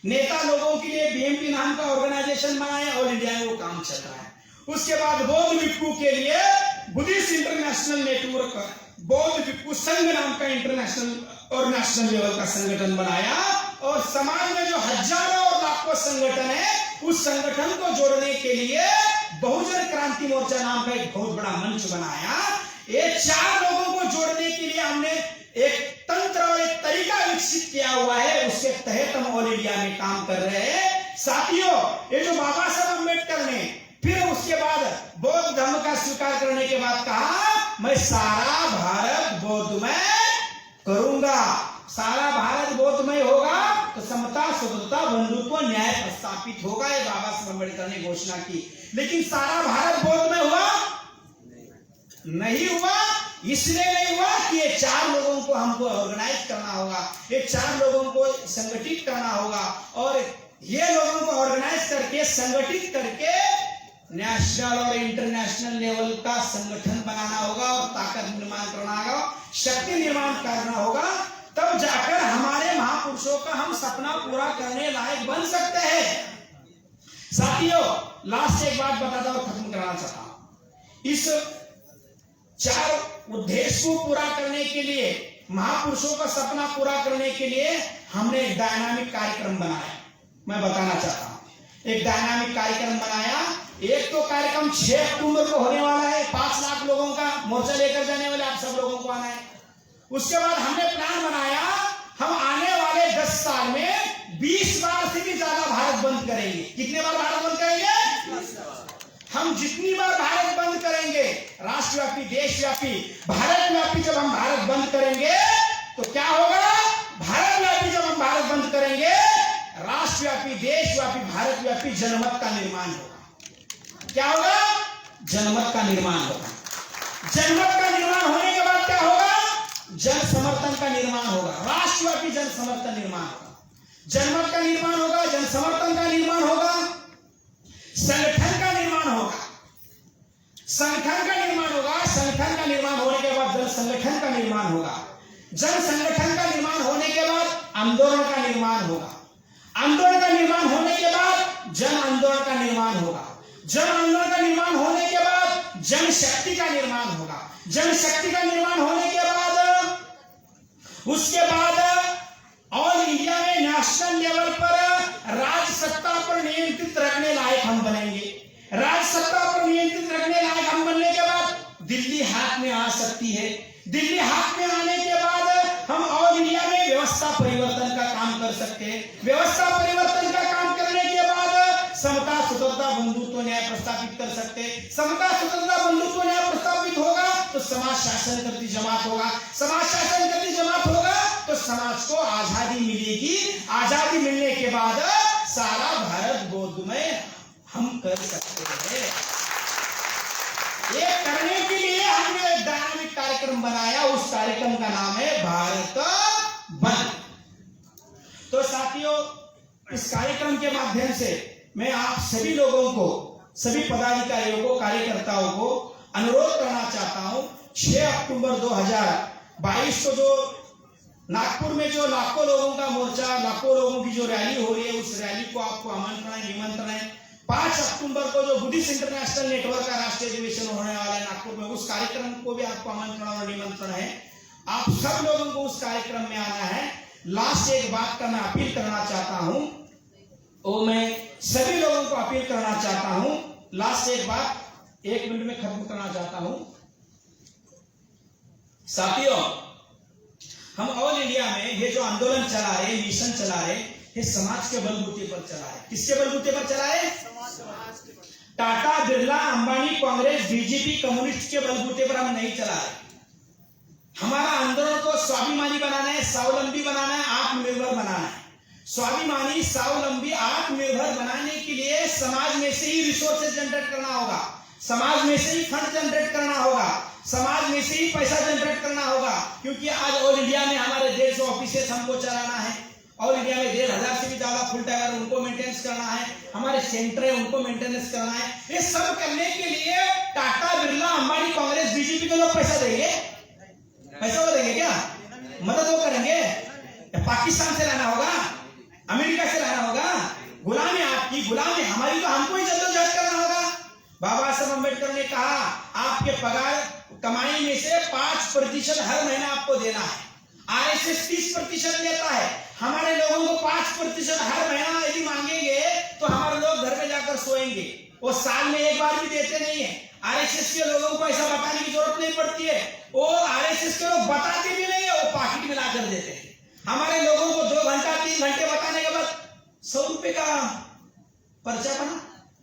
[SPEAKER 7] नेता लोगों के लिए बीएमपी नाम का ऑर्गेनाइजेशन बनाया, ऑल इंडिया में वो काम चल रहा है। उसके बाद बौद्ध भिक्खु के लिए बुद्धिस्ट इंटरनेशनल नेटवर्क, बौद्ध भिक्खु संघ नाम का इंटरनेशनल और नेशनल लेवल का संगठन बनाया। और समाज में जो हजारों और लाखों संगठन है, उस संगठन को जोड़ने के लिए बहुजन क्रांति मोर्चा नाम का एक बहुत बड़ा मंच बनाया। ये 4 लोगों को जोड़ने के लिए हमने एक तंत्र और एक तरीका विकसित किया हुआ है, उसके तहत हम ऑल इंडिया में काम कर रहे हैं। साथियों, ये जो बाबा साहब अम्बेडकर ने फिर उसके बाद बौद्ध धर्म का स्वीकार करने के बाद कहा, मैं सारा भारत बौद्धमय करूंगा। सारा भारत बौद्धमय होगा तो समता, स्वतंत्रता, बंधुत्व, न्याय प्रस्थापित होगा। ये बाबा साहब अम्बेडकर ने घोषणा की। लेकिन सारा भारत बौद्धमय हुआ नहीं हुआ। इसलिए नहीं हुआ कि ये 4 लोगों को हमको ऑर्गेनाइज करना होगा, ये 4 लोगों को संगठित करना होगा, और ये लोगों को ऑर्गेनाइज करके संगठित करके नेशनल और इंटरनेशनल लेवल का संगठन बनाना होगा और ताकत निर्माण करना होगा, शक्ति निर्माण करना होगा। तब जाकर हमारे महापुरुषों का हम सपना पूरा करने लायक बन सकते हैं। साथियों, लास्ट एक बात बताता और खत्म कराना चाहता हूं। इस 4 उद्देश्य को पूरा करने के लिए, महापुरुषों का सपना पूरा करने के लिए हमने एक डायनामिक कार्यक्रम बनाया। मैं बताना चाहता हूं, एक डायनामिक कार्यक्रम बनाया। एक तो कार्यक्रम 6 अक्टूबर को होने वाला है, 5 लाख लोगों का मोर्चा लेकर जाने वाले आप सब लोगों को आना है। उसके बाद हमने प्लान बनाया, हम आने वाले 10 साल में 20 बार से भी ज्यादा भारत बंद करेंगे। कितने बार भारत बंद करेंगे? हम जितनी बार भारत बंद करेंगे, राष्ट्रव्यापी, देशव्यापी, भारत व्यापी, जब हम भारत बंद करेंगे तो क्या होगा? भारत व्यापी जब हम भारत बंद करेंगे, राष्ट्रव्यापी, देशव्यापी, भारत व्यापी जनमत का निर्माण होगा। क्या होगा? जनमत का निर्माण होगा। जनमत का निर्माण होने के बाद क्या होगा? जन समर्थन का निर्माण होगा। राष्ट्रव्यापी जन समर्थन निर्माण होगा, जनमत का निर्माण होगा, जन समर्थन का निर्माण होगा, संगठन का निर्माण होगा, संगठन का निर्माण होगा। संगठन का निर्माण होने के बाद जन संगठन का निर्माण होगा। जन संगठन का निर्माण होने के बाद आंदोलन का निर्माण होगा। आंदोलन का निर्माण होने के बाद जन आंदोलन का निर्माण होगा। जन आंदोलन का निर्माण होने के बाद जनशक्ति का निर्माण होगा। जनशक्ति का निर्माण होने के बाद उसके बाद ऑल इंडिया में नेशनल लेवल पर राज्य सत्ता पर नियंत्रित रखने लायक हम बनेंगे। राज्य सत्ता पर नियंत्रित रखने लायक हम बनने के बाद दिल्ली हाथ में आ सकती है। दिल्ली हाथ में आने के बाद हम ऑल इंडिया में व्यवस्था परिवर्तन का काम कर सकते हैं। व्यवस्था परिवर्तन का काम करने के बाद समता, स्वतंत्रता, बंधुत्व, न्याय प्रस्थापित कर सकते हैं। समता, स्वतंत्रता, बंधुत्व, न्याय प्रस्थापित होगा तो समाज शासन करती जमात होगा। समाज शासन करती जमात होगा तो समाज को आजादी मिलेगी। आजादी मिलने के बाद सारा भारत बौद्धमय हम कर सकते हैं। ये करने के लिए हमने एक डायनामिक कार्यक्रम बनाया। उस कार्यक्रम का नाम है भारत बंद। तो साथियों, इस कार्यक्रम के माध्यम से मैं आप सभी लोगों को, सभी पदाधिकारियों को, कार्यकर्ताओं को अनुरोध करना चाहता हूं, 6 अक्टूबर 2022 को जो नागपुर में जो लाखों लोगों का मोर्चा, लाखों लोगों की जो रैली हो रही है, उस रैली को आपको आमंत्रण है, निमंत्रण है। 5 अक्टूबर को जो बुद्धिस्ट इंटरनेशनल नेटवर्क का राष्ट्रीय अधिवेशन होने वाला है नागपुर में, उस कार्यक्रम को भी आपको आमंत्रण और निमंत्रण है। आप सब लोगों को उस कार्यक्रम में आना है। लास्ट एक बात का मैं अपील करना चाहता हूं, तो मैं सभी लोगों को अपील करना चाहता हूं। लास्ट एक बात 1 मिनट में खत्म करना चाहता हूं। साथियों, हम ऑल इंडिया में ये जो आंदोलन चला रहे, मिशन चला रहे, ये समाज के बलबूते पर चला है। किसके बलबूते पर चला है? टाटा, बिरला, अंबानी, कांग्रेस, बीजेपी, कम्युनिस्ट के बलबूते पर हम नहीं चला रहे। हमारा आंदोलन को स्वाभिमानी बनाना है, स्वावलंबी बनाना है, आत्मनिर्भर बनाना है। स्वाभिमानी, स्वावलंबी, आत्मनिर्भर बनाने के लिए समाज में से ही रिसोर्सेज जनरेट करना होगा, समाज में से ही फंड जनरेट करना होगा, समाज में से ही पैसा जनरेट करना होगा। क्योंकि आज ऑल इंडिया में हमारे 150 ऑफिसेस हमको चलाना है। ऑल इंडिया में 1,500 से भी ज्यादा फुल टाइमर उनको मेंटेनेंस करना है। हमारे सेंटर है, उनको मेंटेनेंस करना है। ये सब करने के लिए टाटा, बिरला, अंबानी, कांग्रेस, बीजेपी के लोग पैसा देंगे? पैसा वो देंगे क्या? मदद वो करेंगे? पाकिस्तान से लाना होगा, अमेरिका से लाना होगा? गुलामी आपकी, गुलामी हमारी, तो हमको ही जद्दोजहद करना होगा। बाबा साहब अम्बेडकर ने कहा, आपके पगार कमाई में से 5% हर महीना आपको देना है। आरएसएस 30% लेता है। हमारे लोगों को 5% हर महीना यदि मांगेंगे तो हमारे लोग घर में जाकर सोएंगे। वो साल में एक बार भी देते नहीं है। आरएसएस के लोगों को ऐसा बताने की जरूरत नहीं पड़ती है। वो आरएसएस के लोग बताते भी नहीं है, वो पाकिट में ला कर देते हैं। हमारे लोगों को 2 घंटा 3 घंटे बताने के बाद 100 रुपए का पर्चा बना,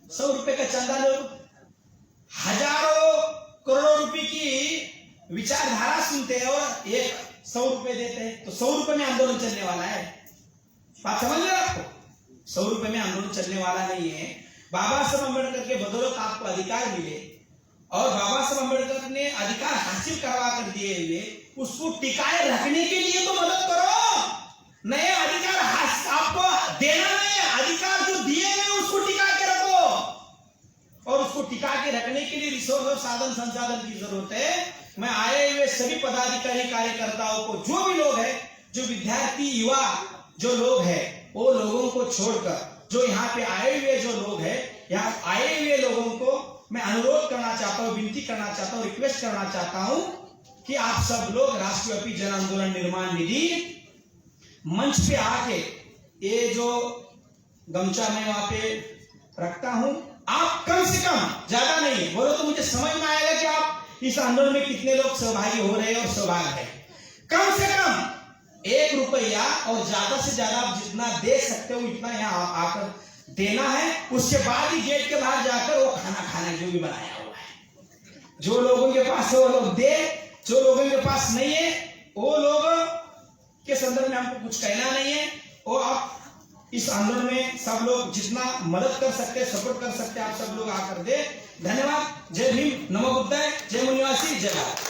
[SPEAKER 7] 100 रुपए का चंदा लो, हजारों करोड़ों रुपए की विचारधारा सुनते हैं और 100 रुपए देते हैं। तो 100 रुपए में आंदोलन चलने वाला है? बात समझ रहे आपको? 100 रुपए में आंदोलन चलने वाला नहीं है। बाबा साहब अम्बेडकर के बदौलत आपको अधिकार मिले और बाबा साहब अम्बेडकर ने अधिकार हासिल करवा कर दिए हुए उसको टिकाए रखने के लिए तो मदद करो। नए अधिकार आपको देना नहीं है, अधिकार जो दिए हुए उसको टिका के रखो और उसको टिका के रखने के लिए रिसोर्स और साधन संसाधन की जरूरत है। मैं आए हुए सभी पदाधिकारी कार्यकर्ताओं को, जो भी लोग हैं, जो विद्यार्थी युवा जो लोग हैं, वो लोगों को छोड़कर जो यहाँ पे आए हुए जो लोग हैं, यहाँ आए हुए लोगों को मैं अनुरोध करना चाहता हूँ, विनती करना चाहता हूँ, रिक्वेस्ट करना चाहता हूँ कि आप सब लोग राष्ट्रव्यापी जन आंदोलन निर्माण निधि मंच पे आके ये जो गमछा मैं वहां पे रखता हूं, आप कम से कम, ज्यादा नहीं बोलो तो मुझे समझ में आएगा कि आप इस आंदोलन में कितने लोग सहभागी हो रहे हैं और सहभागी है। कम से कम 1 रुपया और ज्यादा से ज्यादा आप जितना दे सकते हो इतना यहाँ आकर देना है। उसके बाद ही गेट के बाहर जाकर वो खाना खाना जो भी बनाया हुआ है। जो लोगों के पास है वो लोग दे, जो लोगों के पास नहीं है वो लोग के संदर्भ में हमको कुछ कहना नहीं है। और आप इस आंदोलन में सब लोग जितना मदद कर सकते, सपोर्ट कर सकते, आप सब लोग आकर दे। धन्यवाद। जय भीम, नमो बुद्धाय, जय मुनिवासी, जय भारत।